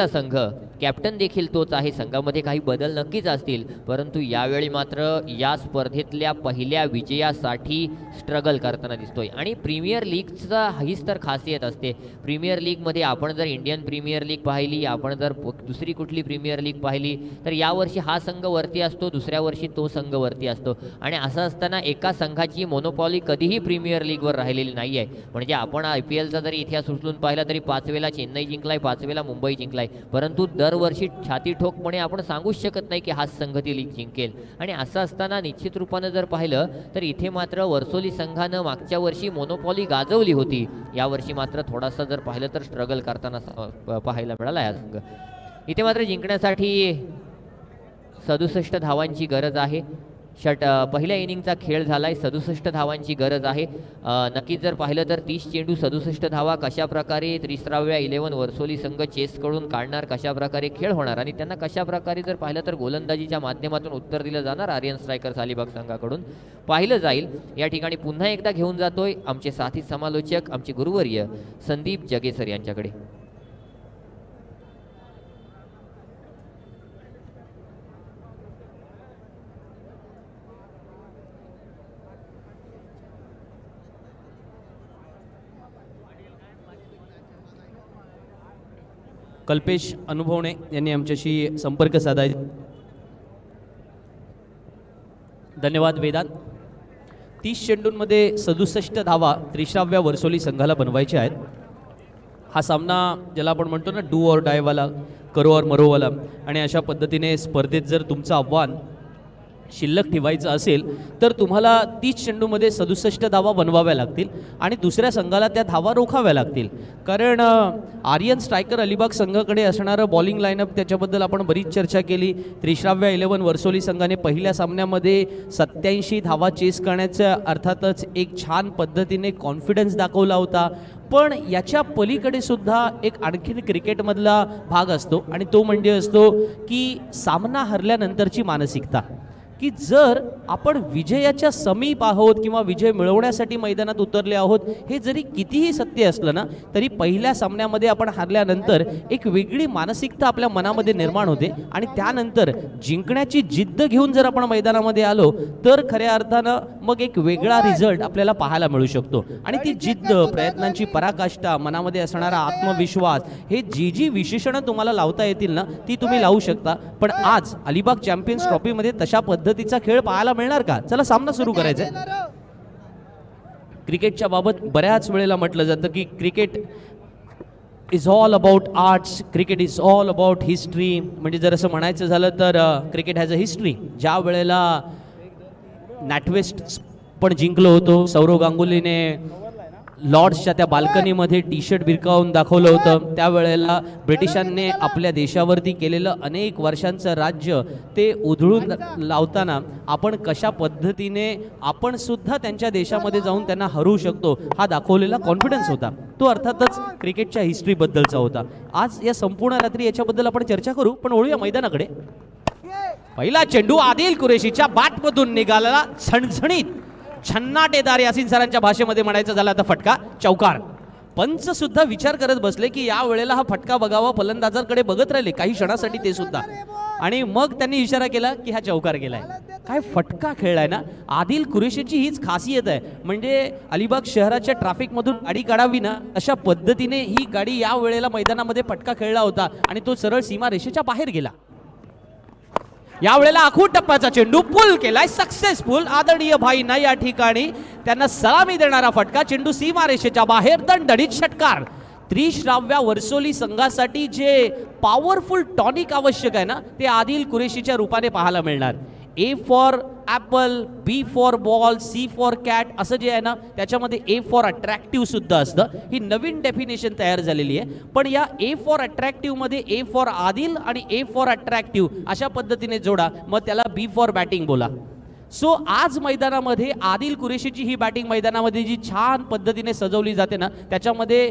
संघ कॅप्टन देखील तोच आहे. संघामध्ये काही बदल नक्कीच असतील, परंतु यावेळी मात्र या स्पर्धेतल्या पहिल्या विजयासाठी स्ट्रगल करताना दिसतोय. आणि प्रीमियर लीगचा हीच तर खासियत असते. प्रीमियर लीगमध्ये आपण जर इंडियन प्रीमियर लीग पाहिली, आपण जर दुसरी कुठली प्रीमियर लीग पाहिली तर यावर्षी हा संघ वरती असतो, दुसऱ्या वर्षी तो संघ वरती असतो. आणि असं असताना एका संघाची मोनोपॉली कधीही प्रीमियर लीगवर राहिलेली नाही आहे. म्हणजे आपण IPLचा जरी इतिहास उचलून पाहिला तरी 5 वेळेला चेन्नई जिंकलाय, 5 वेळेला मुंबई जिंकलाय, परंतु दरवर्षी छाती ठोकपणे आपण सांगूच शकत नाही की हा संघ ती लीग जिंकेल. आणि असं असताना निश्चित रूपानं जर पाहिलं तर इथे मात्र वर्सोली संघानं मागच्या वर्षी मोनोपॉली गाजवली होती. यावर्षी मात्र थोडासा जर पाहिलं तर स्ट्रगल करताना पाहायला मिळाला हा संघ. इथे मात्र जिंकण्यासाठी 67 धावांची गरज आहे. पहिल्या इनिंगचा खेळ झालाय, 67 धावांची गरज आहे. नक्कीच जर पाहिलं तर 30 चेंडू 67 धावा कशा प्रकारे त्रिश्राव्या 11 वर्सोली संघ चेस कडून काढणार, कशा प्रकारे खेळ होणार आणि त्यांना कशा प्रकारे जर पाहिलं तर गोलंदाजीच्या माध्यमातून उत्तर दिलं जाणार आर्यन स्ट्रायकर्स अलिबाग संघाकडून पाहिलं जाईल. या ठिकाणी पुन्हा एकदा घेऊन जातोय आमचे साथी समालोचक आमचे गुरुवर्य संदीप जगेसर यांच्याकडे. कल्पेश अनुभवणे यांनी आमच्याशी संपर्क साधायचा. धन्यवाद वेदांत. 30 चेंडूंमध्ये 67 धावा त्रिश्राव्या वर्सोली संघाला बनवायच्या आहेत. हा सामना ज्याला आपण म्हणतो ना डू ऑर डायवाला, करो और मरोवाला, आणि अशा पद्धतीने स्पर्धेत जर तुमचं आव्हान शिल्लक ठेवायचं असेल तर तुम्हाला 30 चेंडूमध्ये 67 धावा बनवाव्या लागतील आणि दुसऱ्या संघाला त्या धावा रोखाव्या लागतील. कारण आर्यन स्ट्रायकर अलिबाग संघाकडे असणारं बॉलिंग लाईनअप त्याच्याबद्दल आपण बरीच चर्चा केली. त्रिश्राव्या 11 वर्सोली संघाने पहिल्या सामन्यामध्ये 87 धावा चेस करण्याच्या अर्थातच एक छान पद्धतीने कॉन्फिडन्स दाखवला होता. पण याच्या पलीकडे सुद्धा एक आणखीन क्रिकेटमधला भाग असतो आणि तो म्हणजे असतो की सामना हरल्यानंतरची मानसिकता. की जर आपण विजयाच्या समीप आहोत किंवा विजय मिळवण्यासाठी मैदानात उतरले आहोत हे जरी कितीही सत्य असलं ना तरी पहिल्या सामन्यामध्ये आपण हारल्यानंतर एक वेगळी मानसिकता आपल्या मनामध्ये निर्माण होते आणि त्यानंतर जिंकण्याची जिद्द घेऊन जर आपण मैदानामध्ये आलो तर खऱ्या अर्थानं मग एक वेगळा रिझल्ट आपल्याला पाहायला मिळू शकतो. आणि ती जिद्द, प्रयत्नांची पराकाष्ठा, मनामध्ये असणारा आत्मविश्वास, हे जी विशेषणं तुम्हाला लावता येतील ना ती तुम्ही लावू शकता. पण आज अलिबाग चॅम्पियन्स ट्रॉफीमध्ये तशा पद्धतीचा खेळ पाहायला मिळणार का? चला सामना सुरू करायचा आहे. क्रिकेटच्या बाबत बऱ्याच वेळेला म्हटलं जातं की cricket is all about arts, cricket is all about history. म्हणजे जर असं म्हणायचं झालं तर क्रिकेट हॅज अ हिस्ट्री. ज्या वेळेला नॅटवेस्ट पण जिंकलो होतो, सौरव गांगुलीने लॉर्ड्सच्या त्या बाल्कनीमध्ये टी शर्ट भिरकावून दाखवलं होतं, त्यावेळेला ब्रिटिशांनी आपल्या देशावरती केलेलं अनेक वर्षांचं राज्य ते उधळून लावताना आपण कशा पद्धतीने आपण सुद्धा त्यांच्या देशामध्ये जाऊन त्यांना हरवू शकतो हा दाखवलेला कॉन्फिडन्स होता. तो अर्थातच क्रिकेटच्या हिस्ट्रीबद्दलचा होता. आज या संपूर्ण रात्री याच्याबद्दल आपण चर्चा करू, पण वळूया मैदानाकडे. पहिला चेंडू आदिल कुरेशीच्या बॅटमधून निघाला, झणझणीत छन्नाटेदार यासीन सरांच्या भाषेमध्ये म्हणायचं झालं तर फटका, चौकार. पंच सुद्धा विचार करत बसले की या वेळेला हा फटका बघावा, फलंदाजांकडे बघत राहिले काही क्षणासाठी ते सुद्धा, आणि मग त्यांनी इशारा केला की हा चौकार गेलाय. काय फटका खेळलाय ना. आदिल कुरेशीची हीच खासियत आहे. म्हणजे अलिबाग शहराच्या ट्रॅफिकमधून गाडी काढावी ना अशा पद्धतीने ही गाडी या वेळेला मैदानामध्ये फटका खेळला होता आणि तो सरळ सीमा रेषेच्या बाहेर गेला. यावेळेला आखूड टप्प्याचा चेंडू पुल केलाय, सक्सेसफुल. आदरणीय भाईंना या ठिकाणी त्यांना सलामी देणारा फटका, चेंडू सीमारेषेच्या बाहेर, दणदणीत षटकार. त्रिश्राव्या वर्सोली संघासाठी जे पॉवरफुल टॉनिक आवश्यक आहे ना ते आदिल कुरेशीच्या रूपाने पाहायला मिळणार. A for apple, B for ball, C for cat असं जे आहे ना त्याच्यामध्ये ए फॉर अट्रॅक्टिव्ह सुद्धा असतं. ही नवीन डेफिनेशन तयार झालेली आहे. पण या ए फॉर अट्रॅक्टिव्ह मध्ये ए फॉर आदिल आणि ए फॉर अट्रॅक्टिव्ह अशा पद्धतीने जोडा, मग त्याला बी फॉर बॅटिंग बोला. सो आज मैदानामध्ये आदिल कुरेशीची ही बॅटिंग मैदानामध्ये जी छान पद्धतीने सजवली जाते ना त्याच्यामध्ये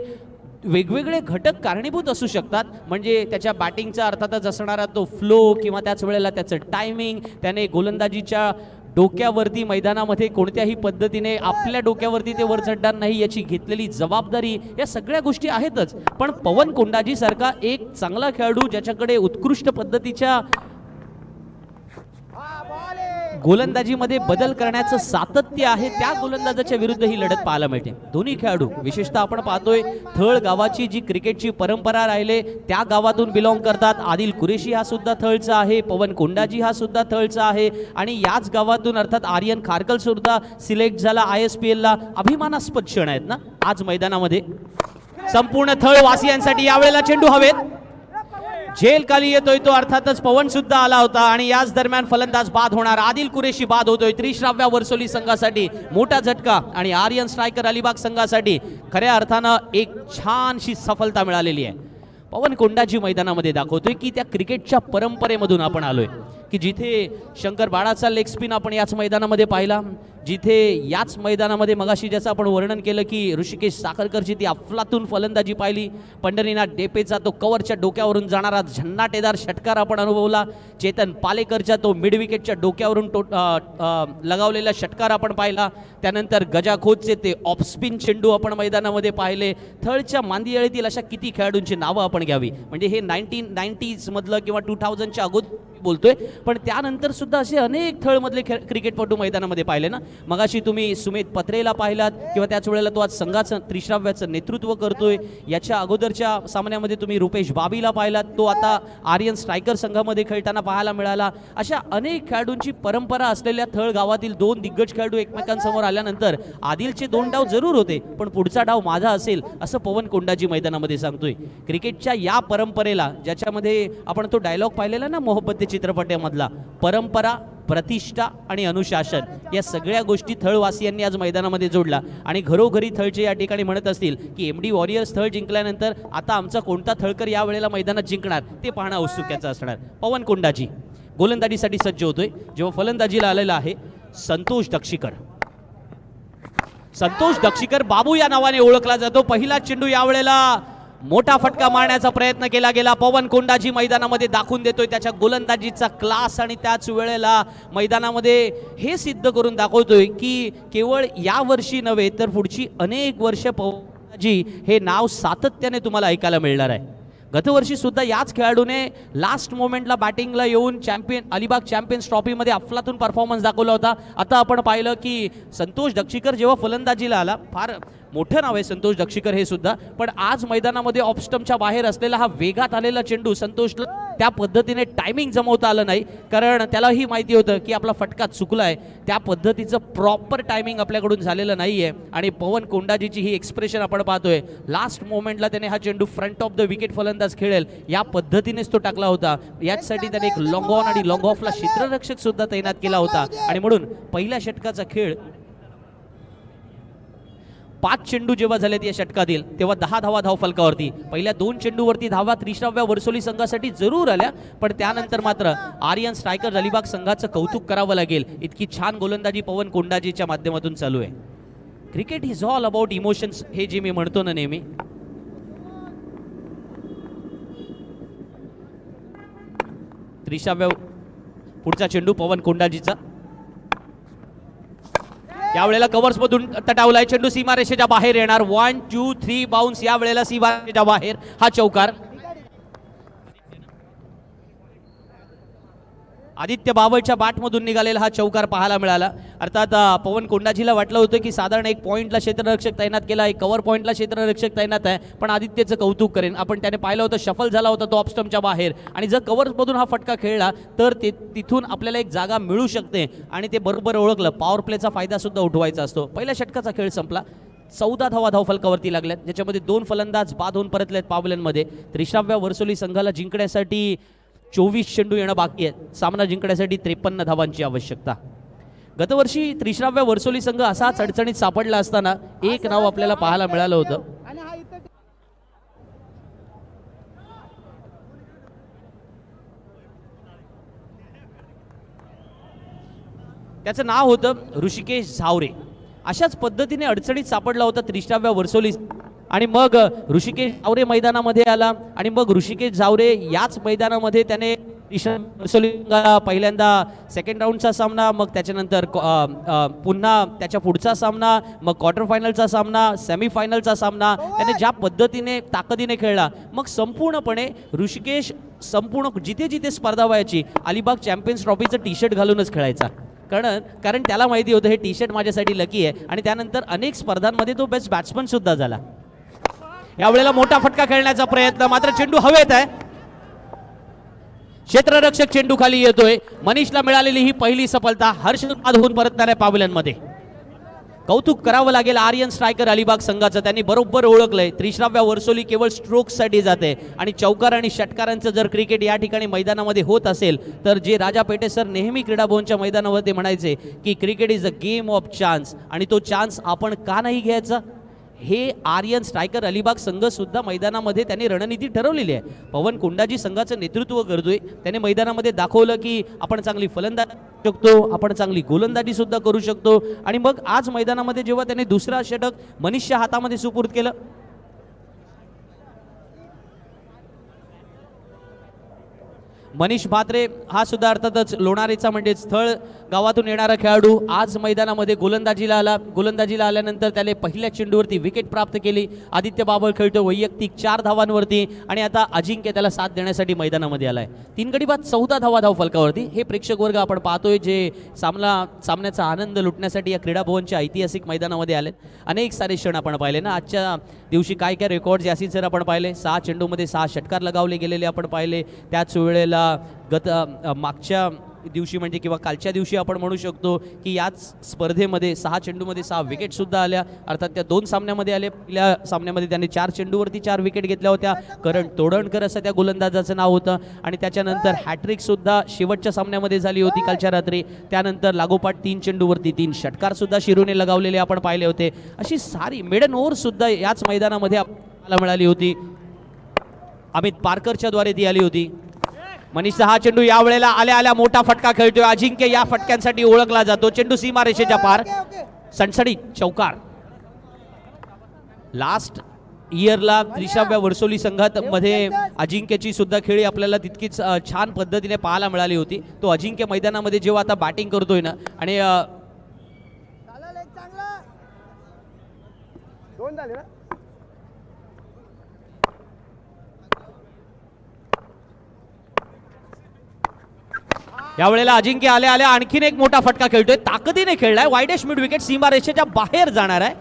वेगवेगळे घटक कारणीभूत असू शकतात. म्हणजे त्याच्या बॅटिंगचा अर्थातच असणारा तो फ्लो किंवा त्याच वेळेला त्याचं टायमिंग, त्याने गोलंदाजीच्या डोक्यावरती मैदानामध्ये कोणत्याही पद्धतीने आपल्या डोक्यावरती ते वर चढणार नाही याची घेतलेली जबाबदारी, या सगळ्या गोष्टी आहेतच. पण पवन कोंडाजी सारखा एक चांगला खेळाडू ज्याच्याकडे उत्कृष्ट पद्धतीच्या गोलंदाजीमध्ये बदल करण्याचं सातत्य आहे, त्या गोलंदाजाच्या विरुद्ध ही लढत पाहायला मिळते. दोन्ही खेळाडू विशेषतः आपण पाहतोय थळ गावाची जी क्रिकेटची परंपरा राहिले त्या गावातून बिलॉंग करतात. आदिल कुरेशी हा सुद्धा थळचा आहे, पवन कोंडाजी हा सुद्धा थळचा आहे आणि याच गावातून अर्थात आर्यन खारकल सुद्धा सिलेक्ट झाला ISPL ला. अभिमानास्पद क्षण आहेत ना आज मैदानामध्ये. संपूर्ण थळ वासियांसाठी यावेळेला चेंडू हवेत, झेल खाली येतोय तो अर्थातच पवन सुद्धा आला होता आणि याच दरम्यान फलंदाज बाद होणार. आदिल कुरेशी बाद होतोय. त्रिश्राव्या वर्सोली संघासाठी मोठा झटका आणि आर्यन स्ट्रायकर अलिबाग संघासाठी खऱ्या अर्थानं एक छानशी सफलता मिळालेली आहे. पवन कोंडाजी मैदानामध्ये दाखवतोय की त्या क्रिकेटच्या परंपरेमधून आपण आलोय की जिथे शंकर बाळाचा लेग स्पिन आपण याच मैदानामध्ये पाहिला, जिथे याच मैदानामध्ये मगाशी ज्याचं आपण वर्णन केलं की ऋषिकेश साखरकरची ती अफलातून फलंदाजी पाहिली, पंढरीनाथ डेपेचा तो कव्हरच्या डोक्यावरून जाणारा झन्नाटेदार षटकार आपण अनुभवला, चेतन पालेकरच्या तो मिड विकेटच्या डोक्यावरून लगावलेला षटकार आपण पाहिला, त्यानंतर गजाखोदचे ते ऑफस्पिन चेंडू आपण मैदानामध्ये पाहिले. थळच्या मांदियाळीतील अशा किती खेळाडूंची नावं आपण घ्यावी. म्हणजे हे 1990s मधलं किंवा 2000च्या अगोदर बोलतोय, पण त्यानंतर सुद्धा असे अनेक थळमधले क्रिकेटपटू मैदानामध्ये पाहिले ना. मगाशी तुम्ही सुमित पत्रेला पाहिलात किंवा त्याच वेळेला तो आज संघाचं त्रिश्राव्याचं नेतृत्व करतोय. याच्या अगोदरच्या सामन्यामध्ये तुम्ही रुपेश बाबीला पाहिलात, तो आता आर्यन स्ट्रायकर संघामध्ये खेळताना पाहायला मिळाला. अशा अनेक खेळाडूंची परंपरा असलेल्या थळ गावातील दोन दिग्गज खेळाडू एकमेकांसमोर आल्यानंतर आदिलचे 2 डाव जरूर होते, पण पुढचा डाव माझा असेल असं पवन कोंडाजी मैदानामध्ये सांगतोय. क्रिकेटच्या या परंपरेला ज्याच्यामध्ये आपण तो डायलॉग पाहिलेला ना मोहब्बते चित्रपटामधला, परंपरा, प्रतिष्ठा आणि अनुशासन या सगळ्या गोष्टी थळवासियांनी आज मैदानामध्ये जोडला आणि घरोघरी थळचे या ठिकाणी म्हणत असतील की MD वॉरियर्स थळ जिंकल्यानंतर आता आमचा कोणता थळकर या वेळेला मैदानात जिंकणार ते पाहणं औत्सुक्याचं असणार. पवन कोंडाजी गोलंदाजीसाठी सज्ज होतोय, जेव्हा फलंदाजीला आलेला आहे संतोष दक्षिकर. संतोष दक्षिकर बाबू या नावाने ओळखला जातो. पहिला चेंडू यावेळेला मोठा फटका मारण्याचा प्रयत्न केला गेला. पवन कोंडाजी मैदानामध्ये दाखवून देतोय त्याच्या गोलंदाजीचा क्लास आणि त्याच वेळेला मैदानामध्ये हे सिद्ध करून दाखवतोय की केवळ या वर्षी नव्हे तर पुढची अनेक वर्ष पवन कोंडाजी हे नाव सातत्याने तुम्हाला ऐकायला मिळणार आहे. गतवर्षी सुद्धा याच खेळाडूने लास्ट मोमेंटला बॅटिंगला येऊन अलिबाग चॅम्पियन्स ट्रॉफीमध्ये अफलातून परफॉर्मन्स दाखवला होता. आता आपण पाहिलं की संतोष दक्षिकर जेव्हा फलंदाजीला आला, फार मोठं नाव आहे संतोष दक्षिकर हे सुद्धा, पण आज मैदानामध्ये ऑफ स्टंपच्या बाहेर असलेला हा वेगात आलेला चेंडू संतोषला त्या पद्धतीने टायमिंग जमवता आलं नाही, कारण त्यालाही माहिती होतं की आपला फटका चुकलाय. त्या पद्धतीचं प्रॉपर टायमिंग आपल्याकडून झालेलं नाहीये आणि पवन कोंडाजीची ही एक्सप्रेशन आपण पाहतोय. लास्ट मोमेंटला त्याने हा चेंडू फ्रंट ऑफ द विकेट फलंदाज खेळेल या पद्धतीनेच तो टाकला होता. याचसाठी त्याने एक लॉंग ऑन आणि लॉंग ऑफला क्षेत्ररक्षक सुद्धा तैनात केला होता आणि म्हणून पहिल्या षटकाचा खेळ 5 चेंडू जेव्हा झालेत या षटकातील तेव्हा 10 धावा धावफलकावरती. पहिल्या 2 चेंडूवरती धावा त्रिश्राव्या वर्सोली संघासाठी जरूर आल्या, पण त्यानंतर मात्र आर्यन स्ट्रायकर अलिबाग संघाचं कौतुक करावं लागेल. इतकी छान गोलंदाजी पवन कोंडाजीच्या माध्यमातून चालू आहे. Cricket is all about emotions हे जे मी म्हणतो ना नेहमी. त्रिश्राव्या पुढचा चेंडू पवन कोंडाजीचा, यावेळेला कव्हर्स मधून तटावलाय चेंडू, सीमारेषेच्या बाहेर येणार. 1 2 3 बाउन्स, यावेळेला सीमारेषेच्या बाहेर हा चौकार. आदित्य बाबळच्या बॅटमधून निघालेला हा चौकार पाहायला मिळाला. अर्थात पवन कोंडाजीला वाटलं होतं की साधारण एक पॉईंटला क्षेत्ररक्षक तैनात केला, एक कव्हर पॉईंटला क्षेत्ररक्षक तैनात आहे, पण आदित्यचं कौतुक करेन. आपण त्याने पाहिलं होतं शफल झाला होता तो ऑफस्टंपच्या बाहेर आणि जर कव्हरमधून हा फटका खेळला तर तिथून आपल्याला एक जागा मिळू शकते आणि ते बरोबर ओळखलं. पॉवर प्लेचा फायदा सुद्धा उठवायचा असतो. पहिल्या षटकाचा खेळ संपला. 14 धावा धावफलकावरती लागल्यात, ज्याच्यामध्ये 2 फलंदाज बाद होऊन परतलेत पावल्यांमध्ये. त्रिश्राव्या वर्सोली संघाला जिंकण्यासाठी 24 चेंडू येणं बाकी आहे. सामना जिंकण्यासाठी 53 धावांची आवश्यकता. गतवर्षी त्रिश्राव्य वर्सोली संघ असाच अडचणीत सापडला असताना एक नाव आपल्याला पाहायला मिळालं होतं. त्याचं नाव होतं ऋषिकेश झावरे. अशाच पद्धतीने अडचणीत सापडला होता त्रिश्राव्य वर्सोली आणि मग ऋषिकेश झावरे मैदानामध्ये आला आणि मग ऋषिकेश झावरे याच मैदानामध्ये त्याने पहिल्यांदा सेकंड राऊंडचा सामना, मग त्याच्यानंतर पुन्हा त्याच्या पुढचा सामना, मग क्वार्टर फायनलचा सामना, सेमीफायनलचा सामना त्याने ज्या पद्धतीने ताकदीने खेळला. मग संपूर्णपणे ऋषिकेश संपूर्ण जिथे जिथे स्पर्धा व्हायची अलिबाग चॅम्पियन्स ट्रॉफीचं टी शर्ट घालूनच खेळायचा. कारण त्याला माहिती होतं हे टी शर्ट माझ्यासाठी लकी आहे. आणि त्यानंतर अनेक स्पर्धांमध्ये तो बेस्ट बॅट्समन सुद्धा झाला. यावेळेला मोठा फटका खेळण्याचा प्रयत्न, मात्र चेंडू हवेत आहे. क्षेत्ररक्षक चेंडू खाली येतोय. मनीषला मिळालेली ही पहिली सफलता. हर्षद होऊन परतणाऱ्या पावलांमध्ये कौतुक करावं लागेल आर्यन स्ट्रायकर अलिबाग संघाचं. त्यांनी बरोबर ओळखलंय त्रिश्राव्य वर्सोली केवळ स्ट्रोक्ससाठी जाते आणि चौकार आणि षटकारांचं जर क्रिकेट या ठिकाणी मैदानामध्ये होत असेल तर जे राजा पेटे सर नेहमी क्रीडा भवनच्या मैदानावरती म्हणायचे की cricket is a game of chance, आणि तो चान्स आपण का नाही घ्यायचा, हे आर्यन स्ट्रायकर अलिबाग संघ सुद्धा मैदानामध्ये त्यांनी रणनीती ठरवलेली आहे. पवन कोंडाजी संघाचं नेतृत्व करतोय. त्याने मैदानामध्ये दाखवलं की आपण चांगली फलंदाजी करू शकतो, आपण चांगली गोलंदाजी सुद्धा करू शकतो. आणि मग आज मैदानामध्ये जेव्हा त्याने दुसरा षटक मनीषच्या हातामध्ये सुपूर्द केलं, मनीष म्हात्रे हा सुद्धा अर्थातच लोणारीचा म्हणजे स्थळ गावातून येणारा खेळाडू आज मैदानामध्ये गोलंदाजीला आला. गोलंदाजीला आल्यानंतर त्याने पहिल्या चेंडूवरती विकेट प्राप्त केली. आदित्य बाबळ खेळतो वैयक्तिक 4 धावांवरती आणि आता अजिंक्य त्याला साथ देण्यासाठी मैदानामध्ये आलाय. 3 गडी बाद 14 धाव फलकावरती. हे प्रेक्षक वर्ग आपण पाहतोय जे सामन्याचा आनंद लुटण्यासाठी या क्रीडा भवनच्या ऐतिहासिक मैदानामध्ये आले. अनेक सारे क्षण आपण पाहिले ना आजच्या दिवशी. काय काय रेकॉर्ड याची जर आपण पाहिले, 6 चेंडूमध्ये 6 षटकार लगावले गेलेले आपण पाहिले. त्याच वेळेला मागच्या दिवशी म्हणजे किंवा कालच्या दिवशी आपण म्हणू शकतो की याच स्पर्धेमध्ये 6 चेंडूमध्ये 6 विकेट सुद्धा आल्या. अर्थात त्या 2 सामन्यामध्ये आले. पहिल्या सामन्यामध्ये त्याने 4 चेंडूवरती 4 विकेट घेतल्या होत्या. करण तोडणकर असं त्या गोलंदाजाचं नाव होतं. आणि त्याच्यानंतर हॅट्रिक सुद्धा शेवटच्या सामन्यामध्ये झाली होती कालच्या रात्री. त्यानंतर लागोपाठ 3 चेंडूवरती 3 षटकार सुद्धा शिरूने लगावलेले आपण पाहिले होते. अशी सारी मेडन ओव्हर सुद्धा याच मैदानामध्ये आपल्याला मिळाली होती. अमित पारकरच्या द्वारे ती आली होती. मनीषचा हा चेंडू यावेळेला आल्या मोठा फटका खेळतोय. अजिंक्य या फटक्यांसाठी ओळखला जातो. चेंडू सीमारेषेच्या पार, सणसणीत चौकार. लास्ट इयरला त्रिश्राव्य वर्सोली संघात मध्ये अजिंक्यची सुद्धा खेळी आपल्याला तितकीच छान पद्धतीने पाहायला मिळाली होती. तो अजिंक्य मैदानामध्ये जेव्हा आता बॅटिंग करतोय ना आणि यावेळेला अजिंक्य आल्या आणखीन एक मोठा फटका खेळतोय. ताकदीने खेळलाय. वाईडेस्ट मिड विकेट सीमारेषेच्या बाहेर जाणार आहे.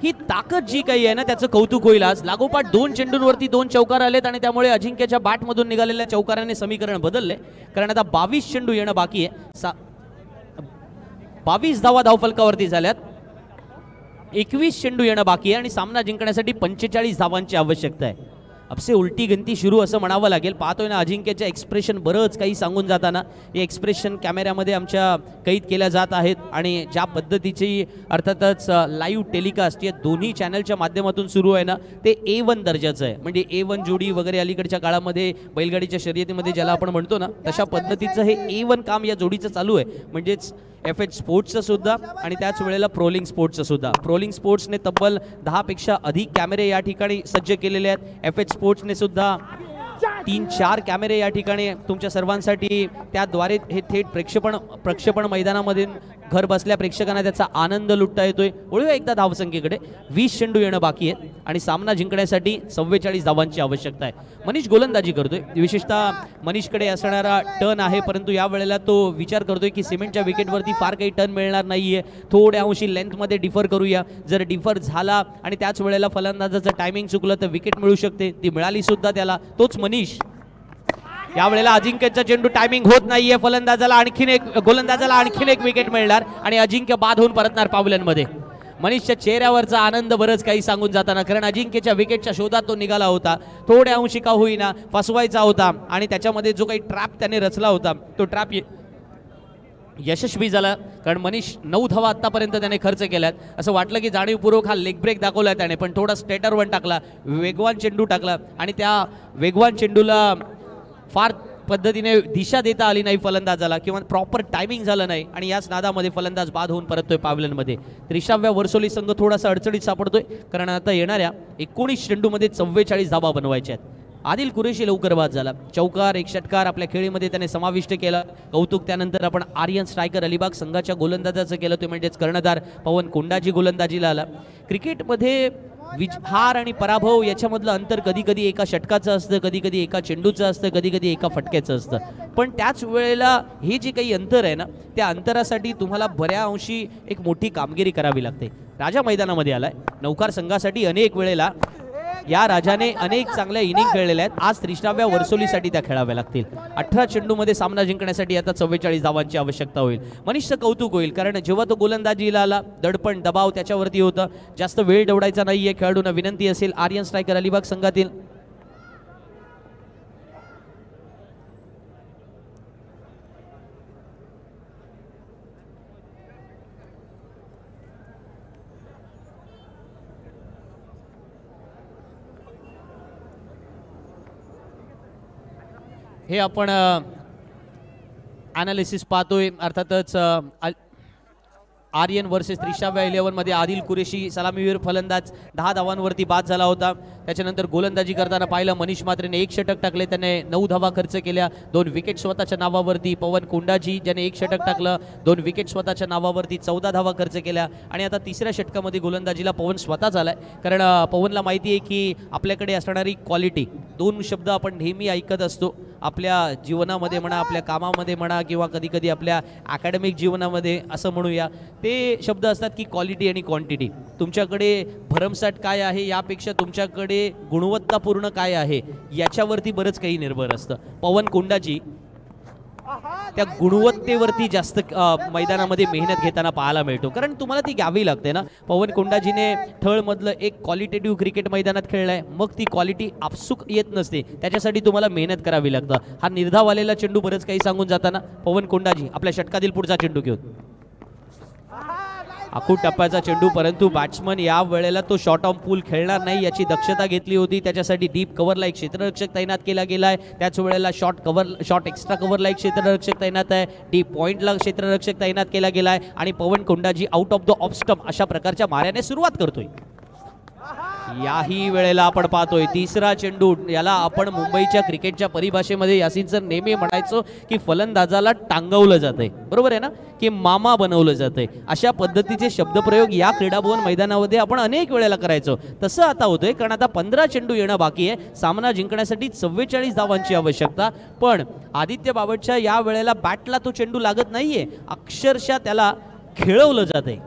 ही ताकद जी काही आहे ना त्याचं कौतुक होईल आज. लागोपाठ 2 चेंडूंवरती 2 चौकार आलेत आणि त्यामुळे अजिंक्यच्या बॅटमधून निघालेल्या चौकाराने समीकरण बदलले. कारण आता 22 चेंडू येणं बाकी आहे. 22 धावा धावफलकावरती झाल्यात. 21 चेंडू येणं बाकी आहे आणि सामना जिंकण्यासाठी 45 धावांची आवश्यकता आहे. अबसे उलटी गंती सुरू असं म्हणावं लागेल. पाहतोय ना अजिंक्यच्या एक्सप्रेशन बरंच काही सांगून जाताना हे एक्सप्रेशन कॅमेऱ्यामध्ये आमच्या कैद केल्या जात आहेत. आणि ज्या पद्धतीची अर्थातच लाईव्ह टेलिकास्ट या दोन्ही चॅनलच्या माध्यमातून सुरू आहे ना ते A1 दर्जाचं आहे. म्हणजे A1 जोडी वगैरे अलीकडच्या काळामध्ये बैलगाडीच्या शर्यतीमध्ये ज्याला आपण म्हणतो ना तशा पद्धतीचं हे A1 काम या जोडीचं चालू आहे. म्हणजेच FH स्पोर्ट्सचं सुद्धा आणि त्याच वेळेला प्रोलिंग स्पोर्ट्सचं सुद्धा. प्रोलिंग स्पोर्ट्सने तब्बल 10 पेक्षा अधिक कॅमेरे या ठिकाणी सज्ज केलेले आहेत. FH स्पोर्ट्सने सुद्धा 3-4 कॅमेरे या ठिकाणी तुमच्या सर्वांसाठी त्याद्वारे हे थेट प्रक्षेपण मैदानामध्ये घर बसल्या प्रेक्षकांना त्याचा आनंद लुटता येतोय. वळूया एकदा धावसंख्येकडे. 20 चेंडू येणं बाकी आहे आणि सामना जिंकण्यासाठी 44 धावांची आवश्यकता आहे. मनीष गोलंदाजी करतोय. विशेषतः मनीषकडे असणारा टर्न आहे परंतु या वेळेला तो विचार करतोय की सिमेंटच्या विकेटवरती फार काही टर्न मिळणार नाहीये. थोड्या अंशी लेंथमध्ये डिफर करूया. जर डिफर झाला आणि त्याच वेळेला फलंदाजाचं टायमिंग चुकलं तर विकेट मिळू शकते. ती मिळाली सुद्धा त्याला. तोच मनीष. यावेळेला अजिंक्यचा चेंडू टायमिंग होत नाहीये. गोलंदाजाला आणखीन एक विकेट मिळणार आणि अजिंक्य बाद होऊन परतणार पावलांमध्ये. मनीषच्या चेहऱ्यावरचा आनंद बरंच काही सांगून जाताना, कारण अजिंक्यच्या विकेटच्या शोधात तो निघाला होता. थोड्या अंशी का होईना फसवायचा होता आणि त्याच्यामध्ये जो काही ट्रॅप त्याने रचला होता तो ट्रॅप यशस्वी झाला. कारण मनीष 9 धावा आतापर्यंत त्याने खर्च केल्यात. असं वाटलं की जाणीवपूर्वक हा लेग ब्रेक दाखवला त्याने, पण थोडा स्ट्रेटर वन टाकला, वेगवान चेंडू टाकला आणि त्या वेगवान चेंडूला फार पद्धतीने दिशा देता आली नाही फलंदाजाला किंवा प्रॉपर टायमिंग झालं नाही आणि याच नादामध्ये फलंदाज बाद होऊन परततोय पॅव्हलियनमध्ये. 30व्या वर्सोली संघ थोडासा अडचणीत सापडतोय, कारण आता येणाऱ्या 19 चेंडूमध्ये 44 धावा बनवायच्या आहेत. आदिल कुरेशी लवकर बाद झाला. चौकार एक षटकार आपल्या खेळीमध्ये त्याने समाविष्ट केला. कौतुक. त्यानंतर आपण आर्यन स्ट्रायकर अलिबाग संघाच्या गोलंदाजाचं केलं, ते म्हणजेच कर्णधार पवन कोंडाजी गोलंदाजीला आला. क्रिकेटमध्ये हार आणि पराभव याच्यामधलं अंतर कधी कधी एका षटकाचं असतं, कधी कधी एका चेंडूचं असतं, कधी कधी एका फटक्याचं असतं. पण त्याच वेळेला हे जे काही अंतर आहे ना, त्या अंतरासाठी तुम्हाला बऱ्या अंशी एक मोठी कामगिरी करावी लागते. राजा मैदानामध्ये आलाय. नौकार संघासाठी अनेक वेळेला या राजाने अनेक चांगल्या इनिंग खेळलेल्या आहेत. आज 30व्या वर्सोलीसाठी त्या खेळाव्या लागतील. 18 चेंडूमध्ये सामना जिंकण्यासाठी आता 44 धावांची आवश्यकता होईल. मनीषचं कौतुक होईल, कारण जेव्हा तो गोलंदाजीला आला दडपण दबाव त्याच्यावरती होतं. जास्त वेळ दौडायचा नाहीये. खेळाडूंना विनंती असेल आर्यन स्ट्रायकर अलिबाग संघातील हे आपण ॲनालिसिस पाहतोय. अर्थातच आर्यन वर्सेस 30व्या 11 मध्ये आदिल कुरेशी सलामीवीर फलंदाज 10 धावांवरती बाद झाला होता. त्याच्यानंतर गोलंदाजी करताना पाहिलं मनीष मात्रेने 1 षटक टाकले, त्याने 9 धावा खर्च केल्या, 2 विकेट स्वतःच्या नावावरती. पवन कोंडाजी ज्याने 1 षटक टाकलं, 2 विकेट स्वतःच्या नावावरती, 14 धावा खर्च केल्या. आणि आता तिसऱ्या षटकामध्ये गोलंदाजीला पवन स्वतःच आलाय, कारण पवनला माहिती आहे की आपल्याकडे असणारी क्वालिटी. 2 शब्द आपण नेहमी ऐकत असतो आपल्या जीवनामध्ये म्हणा, आपल्या कामामध्ये म्हणा, किंवा कधी कधी आपल्या अकॅडमिक जीवनामध्ये असं म्हणूया. ते शब्द असतात की क्वालिटी आणि क्वांटिटी. तुमच्याकडे भरमसाठ काय आहे यापेक्षा तुमच्याकडे गुणवत्तापूर्ण काय आहे याच्यावरती बरंच काही निर्भर असतं. पवन कोंडाजी त्या गुणवत्तेवरती जास्त मैदानामध्ये मेहनत घेताना पाहायला मिळतो, कारण तुम्हाला ती घ्यावी लागते ना. पवन कोंडाजीने थळमधलं एक क्वालिटेटिव्ह क्रिकेट मैदानात खेळलाय, मग ती क्वालिटी आपसुक येत नसते, त्याच्यासाठी तुम्हाला मेहनत करावी लागतं. हा निर्धाव आलेला चेंडू बरंच काही सांगून जाताना पवन कोंडाजी आपल्या षटकातील पुढचा चेंडू घेऊन आखूड टप्प्याचा चेंडू, परंतु बॅट्समन या वेळेला तो शॉर्ट ऑन पूल खेळणार नाही याची दक्षता घेतली होती. त्याच्यासाठी डीप कव्हरला एक क्षेत्ररक्षक तैनात केला गेलाय. त्याच वेळेला शॉर्ट एक्स्ट्रा कव्हरला एक क्षेत्ररक्षक तैनात आहे. डीप पॉइंटला क्षेत्ररक्षक तैनात केला गेलाय आणि Pawan Kondaji out of the off stump अशा प्रकारच्या माऱ्याने सुरुवात करतोय. याही वेळेला आपण पाहतोय तिसरा चेंडू. याला आपण मुंबईच्या क्रिकेटच्या परिभाषेमध्ये यासिन सर नेहमी म्हणायचो की फलंदाजाला टांगवलं जातंय, बरोबर आहे ना, की मामा बनवलं जातंय. अशा पद्धतीचे शब्दप्रयोग या क्रीडाभवन मैदानामध्ये आपण अनेक वेळेला करायचो. तसं आता होतंय, कारण आता 15 चेंडू येणं बाकी आहे. सामना जिंकण्यासाठी 44 धावांची आवश्यकता. पण आदित्य बावटच्या या वेळेला बॅटला तो चेंडू लागत नाहीये, अक्षरशः त्याला खेळवलं जातंय.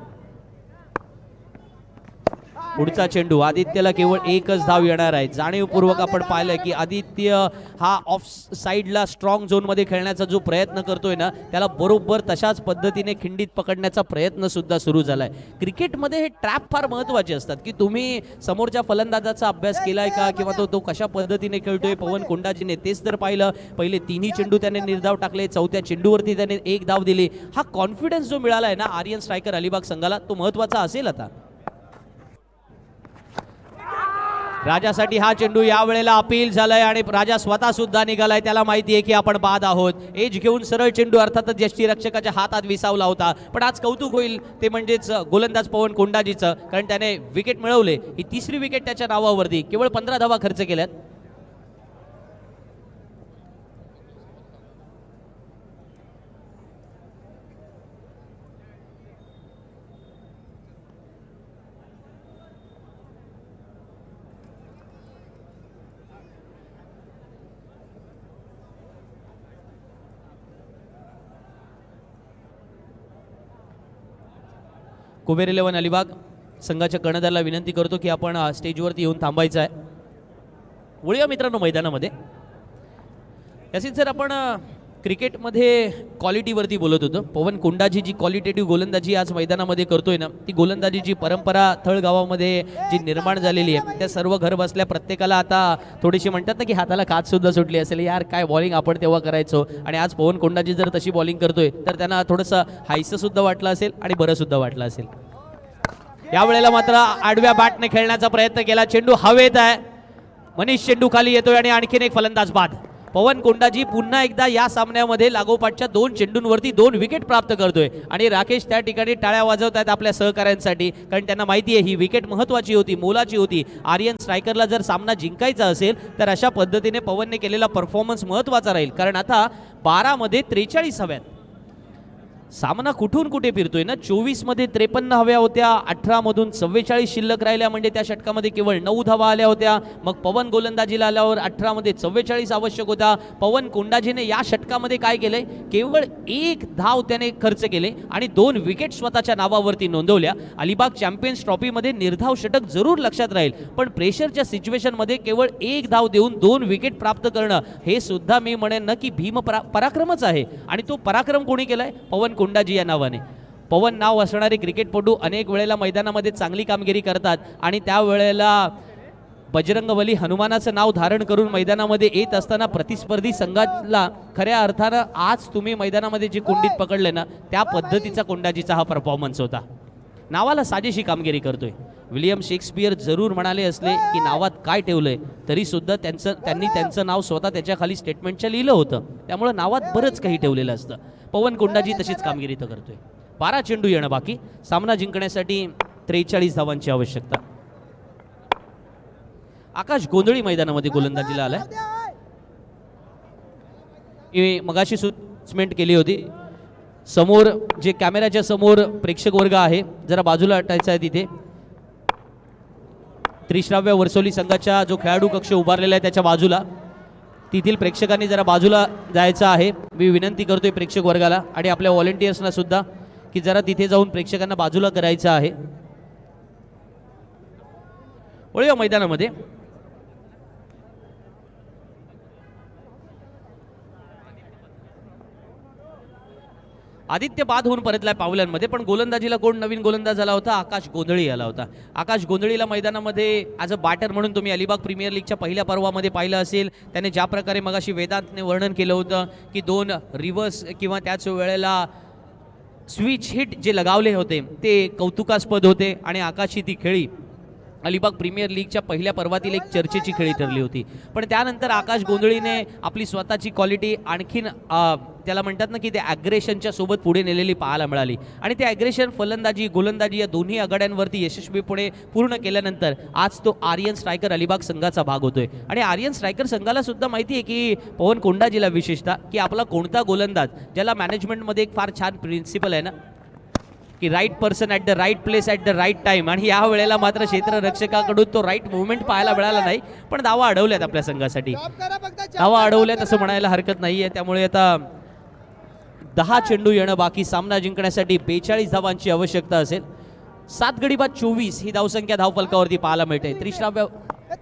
पुढचा चेंडू. आदित्यला केवळ एकच धाव येणार आहे. जाणीवपूर्वक आपण पाहिलं की आदित्य हा ऑफ साईडला स्ट्रॉंग झोनमध्ये खेळण्याचा जो प्रयत्न करतोय ना, त्याला बरोबर तशाच पद्धतीने खिंडीत पकडण्याचा प्रयत्न सुद्धा सुरू झालाय. क्रिकेटमध्ये हे ट्रॅप फार महत्त्वाचे असतात की तुम्ही समोरच्या फलंदाजाचा अभ्यास केलाय का, किंवा तो कशा पद्धतीने खेळतोय. पवन कोंडाजीने तेच तर पाहिलं. पहिले 3ही चेंडू त्याने निर्धाव टाकले, 4थ्या चेंडूवरती त्याने 1 धाव दिली. हा कॉन्फिडन्स जो मिळाला आहे ना आर्यन स्ट्रायकर अलिबाग संघाला, तो महत्त्वाचा असेल. आता राजासाठी हा चेंडू या वेळेला अपील झालाय आणि राजा स्वतः सुद्धा निघालाय. त्याला माहिती आहे की आपण बाद आहोत. एज घेऊन सरळ चेंडू अर्थातच यष्टीरक्षकाच्या हातात विसावला होता. पण आज कौतुक होईल ते म्हणजेच गोलंदाज पवन कोंडाजीचं, कारण त्याने विकेट मिळवले. ही 3री विकेट त्याच्या नावावरती. केवळ 15 धावा खर्च केल्यात. कुबेर 11 अलिबाग संघाच्या कर्णधाराला विनंती करतो की आपण स्टेजवरती येऊन थांबायचं आहे. वळूया मित्रांनो मैदानामध्ये. यासिन सर, आपण क्रिकेटमध्ये क्वालिटीवरती बोलत होतं. पवन कोंडाजी जी क्वालिटेटिव्ह गोलंदाजी आज मैदानामध्ये करतोय ना, ती गोलंदाजीची परंपरा थळगावामध्ये जी निर्माण झालेली आहे, त्या सर्व घर बसल्या प्रत्येकाला आता थोडीशी म्हणतात ना की हाताला काच सुद्धा सुटली असेल, यार काय बॉलिंग आपण तेव्हा करायचो. आणि आज पवन कोंडाजी जर तशी बॉलिंग करतोय तर त्यांना थोडंसं हायसं सुद्धा वाटलं असेल आणि बरं सुद्धा वाटलं असेल. यावेळेला मात्र आडव्या बॅटने खेळण्याचा प्रयत्न केला, चेंडू हवेत आहे, मनीष चेंडू खाली येतोय आणि आणखीन एक फलंदाज बाद. पवन कोंडाजी पुन्हा एकदा या सामन्यामध्ये लागोपाठच्या 2 चेंडूंवरती 2 विकेट प्राप्त करतोय आणि राकेश त्या ठिकाणी टाळ्या वाजवत आहेत आपल्या सहकाऱ्यांसाठी, कारण त्यांना माहिती आहे ही विकेट महत्त्वाची होती, मोलाची होती. आर्यन स्ट्रायकरला जर सामना जिंकायचा असेल तर अशा पद्धतीने पवनने केलेला परफॉर्मन्स महत्त्वाचा राहील, कारण आता 12 मध्ये 43 हव्यात. सामना कुठून कुठे फिरतोय ना. 24 मध्ये 53 हव्या होत्या, 18 मधून 44 शिल्लक राहिल्या, म्हणजे त्या षटकामध्ये केवळ 9 धावा आल्या होत्या. मग पवन गोलंदाजीला आल्यावर 18 मध्ये 44 आवश्यक होता. पवन कोंडाजीने या षटकामध्ये काय केलंय, केवळ 1 धाव त्याने खर्च केले आणि 2 विकेट स्वतःच्या नावावरती नोंदवल्या. अलिबाग चॅम्पियन्स ट्रॉफीमध्ये निर्धाव षटक जरूर लक्षात राहील, पण प्रेशरच्या सिच्युएशनमध्ये केवळ 1 धाव देऊन 2 विकेट प्राप्त करणं हे सुद्धा मी म्हणेन ना की भीम पराक्रमच आहे. आणि तो पराक्रम कोणी केलाय, पवन कोंडाजी या नावाने. पवन नाव असणारे क्रिकेटपटू अनेक वेळेला मैदानामध्ये चांगली कामगिरी करतात आणि त्यावेळेला बजरंगबली हनुमानाचं नाव धारण करून मैदानामध्ये येत असताना प्रतिस्पर्धी संघाला खऱ्या अर्थानं आज तुम्ही मैदानामध्ये जे कोंडीत पकडले ना, त्या पद्धतीचा कोंडाजीचा हा परफॉर्मन्स होता. नावाला साजेशी कामगिरी करतोय. विलियम शेक्सपियर जरूर म्हणाले असले की नावात काय ठेवलंय, तरी सुद्धा त्यांनी त्यांचं नाव स्वतः त्याच्या खाली स्टेटमेंटच्या लिहिलं होतं, त्यामुळे नावात बरंच काही ठेवलेलं असतं. पवन कोंडाजी तशीच कामगिरी तर करतोय. 12 चेंडू येणं बाकी. सामना जिंकण्यासाठी 43 धावांची आवश्यकता. आकाश गोंधळी मैदानामध्ये गोलंदाजीला आलाय. मगाशी सुचमेंट केली होती, समोर जे कॅमेऱ्याच्या समोर प्रेक्षक वर्ग आहे जरा बाजूला हटायचा आहे. तिथे त्रिश्राव्य वर्सोली संघाचा जो खेळाडू कक्ष उभारलेला आहे त्याच्या बाजूला, तेथील प्रेक्षकांनी जरा बाजूला जायचं आहे. मी विनंती करतोय प्रेक्षक वर्गाला आणि आपल्या व्हॉलेंटियर्सना सुद्धा की जरा तिथे जाऊन प्रेक्षकांना बाजूला करायचं आहे. वळूया मैदानामध्ये. आदित्य बाद होऊन परतलाय पावलांमध्ये, पण गोलंदाजीला कोण नवीन गोलंदाज आला होता, आकाश गोंधळी आला होता. आकाश गोंधळीला मैदानामध्ये ॲज अ बॅटर म्हणून तुम्ही अलिबाग प्रीमियर लीगच्या पहिल्या पर्वामध्ये पाहिलं असेल. त्याने ज्या प्रकारे मगाशी वेदांतने वर्णन केलं होतं की 2 रिव्हर्स किंवा त्याच वेळेला स्विच हिट जे लगावले होते ते कौतुकास्पद होते आणि आकाशची ती खेळी अलिबाग प्रीमियर लीगच्या पहिल्या पर्वातील एक चर्चेची खेळी ठरली होती. पण त्यानंतर आकाश गोंधळीने आपली स्वतःची क्वालिटी आणखीन त्याला म्हणतात ना की ते ॲग्रेशनच्या सोबत पुढे नेलेली पाहायला मिळाली आणि ते ॲग्रेशन फलंदाजी गोलंदाजी या दोन्ही आघाड्यांवरती यशस्वीपणे पूर्ण केल्यानंतर आज तो आर्यन स्ट्रायकर अलिबाग संघाचा भाग होतोय. आणि आर्यन स्ट्रायकर संघाला सुद्धा माहिती आहे की पवन कोंडाजीला विशेषतः की आपला कोणता गोलंदाज, ज्याला मॅनेजमेंटमध्ये एक फार छान प्रिन्सिपल आहे ना की right person at the right place at the right time, आणि या वेळेला मात्र क्षेत्ररक्षकाकडून तो राईट मुवमेंट पाहायला मिळाला नाही. पण धावा अडवल्यात आपल्या संघासाठी, धावा अडवल्यात असं म्हणायला हरकत नाही आहे. त्यामुळे आता 10 चेंडू येणं बाकी. सामना जिंकण्यासाठी 42 धावांची आवश्यकता असेल. 7 गडी बाद 24 ही धावसंख्या धावफलकावरती पाहायला मिळते. त्रिश्राव्य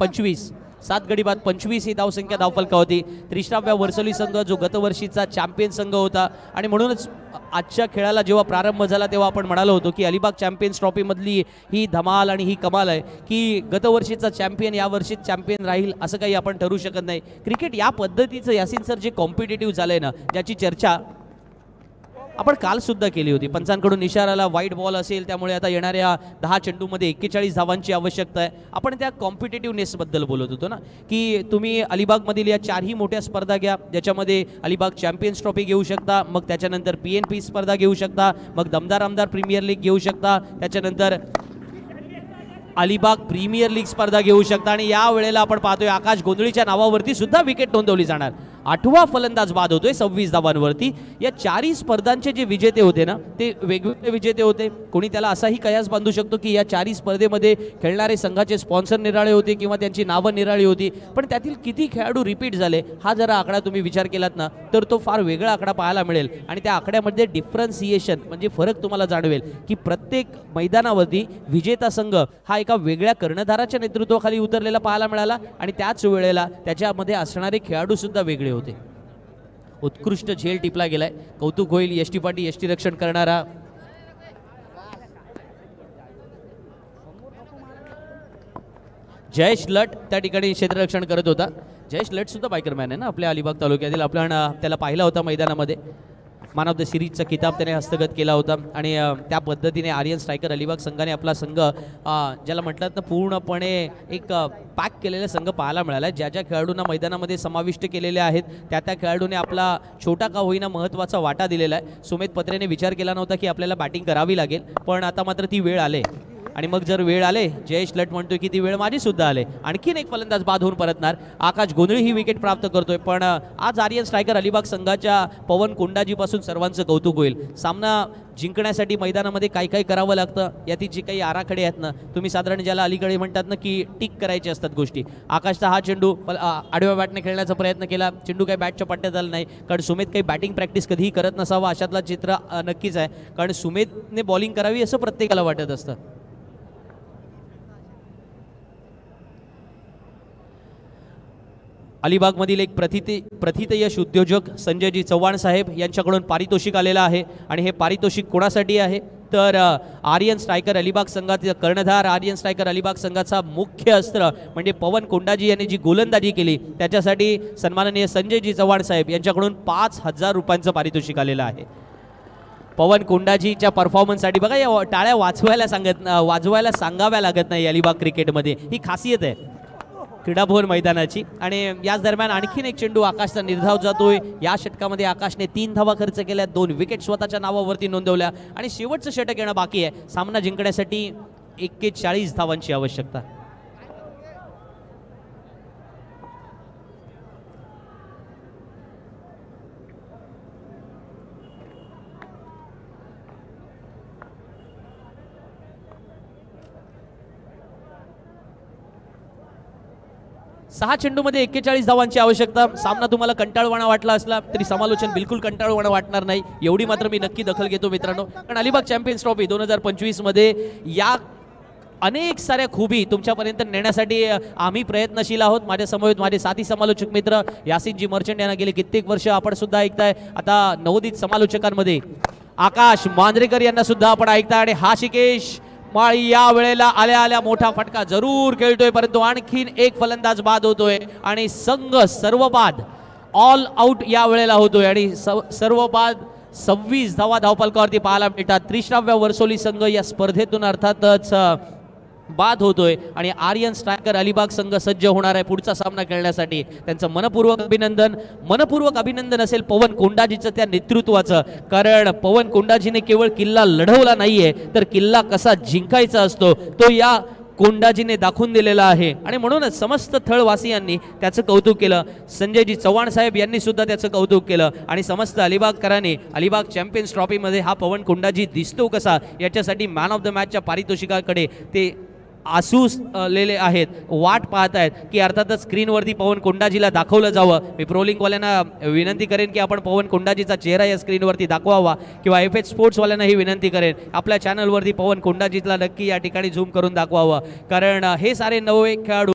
25, 7 गडी बाद 25 ही धावसंख्या धावफलकावरती. त्रिश्राव्य वर्सोली संघ जो गतवर्षीचा चॅम्पियन संघ होता आणि म्हणूनच आजच्या खेळाला जेव्हा प्रारंभ झाला तेव्हा आपण म्हणालो होतो की अलिबाग चॅम्पियन्स ट्रॉफीमधली ही धमाल आणि ही कमाल आहे की गतवर्षीचा चॅम्पियन यावर्षीच चॅम्पियन राहील असं काही आपण ठरवू शकत नाही. क्रिकेट या पद्धतीचं यासिन सर जे कॉम्पिटेटिव्ह झालंय ना, ज्याची चर्चा आपण काल सुद्धा केली होती. पंचांकडून इशाराला वाईट बॉल असेल, त्यामुळे आता येणाऱ्या 10 चेंडूमध्ये 41 धावांची आवश्यकता आहे. आपण त्या कॉम्पिटेटिव्हनेसबद्दल बोलत होतो ना की तुम्ही अलिबागमधील या 4ही मोठ्या स्पर्धा घ्या, ज्याच्यामध्ये अलिबाग चॅम्पियन्स ट्रॉफी घेऊ शकता, मग त्याच्यानंतर PNP स्पर्धा घेऊ शकता, मग दमदार आमदार प्रीमियर लीग घेऊ शकता, त्याच्यानंतर अलिबाग प्रीमियर लीग स्पर्धा घेऊ शकता. आणि या वेळेला आपण पाहतोय आकाश गोंधळीच्या नावावरती सुद्धा विकेट नोंदवली जाणार. 8वा फलंदाज बाद होतोय 26 धावांवरती. या 4ही स्पर्धांचे जे विजेते होते ना ते वेगवेगळे विजेते होते. कोणी त्याला असाही कयास बांधू शकतो की या 4ही स्पर्धेमध्ये खेळणारे संघाचे स्पॉन्सर निराळे होते किंवा त्यांची नावं निराळी होती, पण त्यातील किती खेळाडू रिपीट झाले हा जरा आकडा तुम्ही विचार केलात ना तर तो फार वेगळा आकडा पाहायला मिळेल. आणि त्या आकड्यामध्ये डिफरन्सिएशन म्हणजे फरक तुम्हाला जाणवेल की प्रत्येक मैदानावरती विजेता संघ हा एका वेगळ्या कर्णधाराच्या नेतृत्वाखाली उतरलेला पाहायला मिळाला आणि त्याच वेळेला त्याच्यामध्ये असणारे खेळाडू सुद्धा वेगळे होते. उत्कृष्ट झेल टिपला गेलाय. कौतुक होईल यष्टीपाठी यष्टीरक्षण करणारा जयेश लट त्या ठिकाणी क्षेत्ररक्षण करत होता. जयेश लट सुद्धा बायकरमॅन आहे ना आपल्या अलिबाग तालुक्यातील. आपण त्याला पाहिला होता मैदानामध्ये. मॅन ऑफ द सिरीजचा किताब त्याने हस्तगत केला होता आणि त्या पद्धतीने आर्यन स्ट्रायकर अलिबाग संघाने आपला संघ ज्याला म्हटलं तर पूर्णपणे एक पॅक केलेला संघ पाहायला मिळाला. ज्या ज्या खेळाडूंना मैदानामध्ये समाविष्ट केलेले आहेत त्या त्या खेळाडूने आपला छोटा का होईना महत्त्वाचा वाटा दिलेला आहे. सुमेध पत्रेने विचार केला नव्हता की आपल्याला बॅटिंग करावी लागेल, पण आता मात्र ती वेळ आले. आणि मग जर वेळ आले, जयेश लट म्हणतोय की ती वेळ माझी सुद्धा आले. आणखीन एक फलंदाज बाद होऊन परतणार. आकाश गोंधळी ही विकेट प्राप्त करतोय. पण आज आर्यन स्ट्रायकर अलिबाग संघाच्या पवन कोंडाजीपासून सर्वांचं कौतुक होईल. सामना जिंकण्यासाठी मैदानामध्ये काय काय करावं लागतं यातील जी काही आराखडे आहेत ना, तुम्ही साधारण ज्याला अलीकडे म्हणतात ना की टिक करायचे असतात गोष्टी. आकाशचा हा चेंडू आडव्या बॅटने खेळण्याचा प्रयत्न केला. चेंडू काही बॅटच्या पट्ट्यात आला नाही, कारण सुमेध काही बॅटिंग प्रॅक्टिस कधीही करत नसावा अशातला चित्र नक्कीच आहे. कारण सुमेधने बॉलिंग करावी असं प्रत्येकाला वाटत असतं. अलिबागमधील एक प्रथित यश उद्योजक संजयजी चव्हाण साहेब यांच्याकडून पारितोषिक आलेलं आहे. आणि हे पारितोषिक कोणासाठी आहे तर आर्यन स्ट्रायकर अलिबाग संघाचा कर्णधार, आर्यन स्ट्रायकर अलिबाग संघाचा मुख्य अस्त्र म्हणजे पवन कोंडाजी यांनी जी गोलंदाजी केली त्याच्यासाठी सन्माननीय संजयजी चव्हाण साहेब यांच्याकडून 5,000 रुपयांचं पारितोषिक आलेलं आहे. पवन कोंडाजीच्या परफॉर्मन्ससाठी बघा, या टाळ्या वाजवायला सांगाव्या लागत नाही अलिबाग क्रिकेटमध्ये. ही खासियत आहे क्रीडाभवन मैदानाची. आणि याच दरम्यान आणखीन एक चेंडू आकाशचा निर्धाव जातोय. या षटकामध्ये आकाशने 3 धावा खर्च केल्या, 2 विकेट स्वतःच्या नावावरती नोंदवल्या आणि शेवटचं षटक येणं बाकी आहे. सामना जिंकण्यासाठी 41 धावांची आवश्यकता. सहा चेंडूमध्ये 41 धावांची आवश्यकता. सामना तुम्हाला कंटाळवाणा वाटला असला तरी समालोचन बिलकुल कंटाळवाणा वाटणार नाही, एवढी मात्र मी नक्की दखल घेतो मित्रांनो. कारण अलिबाग चॅम्पियन्स ट्रॉफी 2025 मध्ये या अनेक साऱ्या खूबी तुमच्यापर्यंत नेण्यासाठी आम्ही प्रयत्नशील आहोत. माझ्या समवेत माझे साथी समालोचक मित्र यासिनजी मर्चंट यांना गेले कित्येक वर्ष आपण सुद्धा ऐकताय. आता नवोदित समालोचकांमध्ये आकाश मांजरेकर यांना सुद्धा आपण ऐकताय. आणि हा शिकेश माळी या वेळेला आल्या मोठा फटका जरूर खेळतोय, परंतु आणखीन एक फलंदाज बाद होतोय आणि संघ सर्व बाद ऑल आउट या वेळेला होतोय. आणि सर्व बाद 26 धावा धावफलकावरती पाहायला मिळतात. त्रिश्राव्य वर्सोली संघ या स्पर्धेतून अर्थातच बाद होतोय आणि आर्यन स्ट्रायकर अलिबाग संघ सज्ज होणार आहे पुढचा सामना खेळण्यासाठी. त्यांचं मनपूर्वक अभिनंदन असेल पवन कोंडाजीचं त्या नेतृत्वाचं. कारण पवन कोंडाजीने केवळ किल्ला लढवला नाहीये तर किल्ला कसा जिंकायचा असतो तो या कोंडाजीने दाखवून दिलेला आहे. आणि म्हणूनच समस्त थळवासियांनी त्याचं कौतुक केलं. संजयजी चव्हाण साहेब यांनी सुद्धा त्याचं कौतुक केलं. आणि समस्त अलिबागकरांनी अलिबाग चॅम्पियन्स ट्रॉफीमध्ये हा पवन कोंडाजी दिसतो कसा याच्यासाठी मॅन ऑफ द मॅचच्या पारितोषिकाकडे ते आसूसलेले आहेत, वाट पाहत आहेत की अर्थातच स्क्रीनवरती पवन कोंडाजीला दाखवलं जावं. मी प्रोलिंगवाल्यांना विनंती करेन की आपण पवन कोंडाजीचा चेहरा या स्क्रीनवरती दाखवावा, किंवा FH स्पोर्ट्सवाल्यांनाही विनंती करेन आपल्या चॅनलवरती पवन कोंडाजीला नक्की या ठिकाणी झूम करून दाखवावं. कारण हे सारे 9 खेळाडू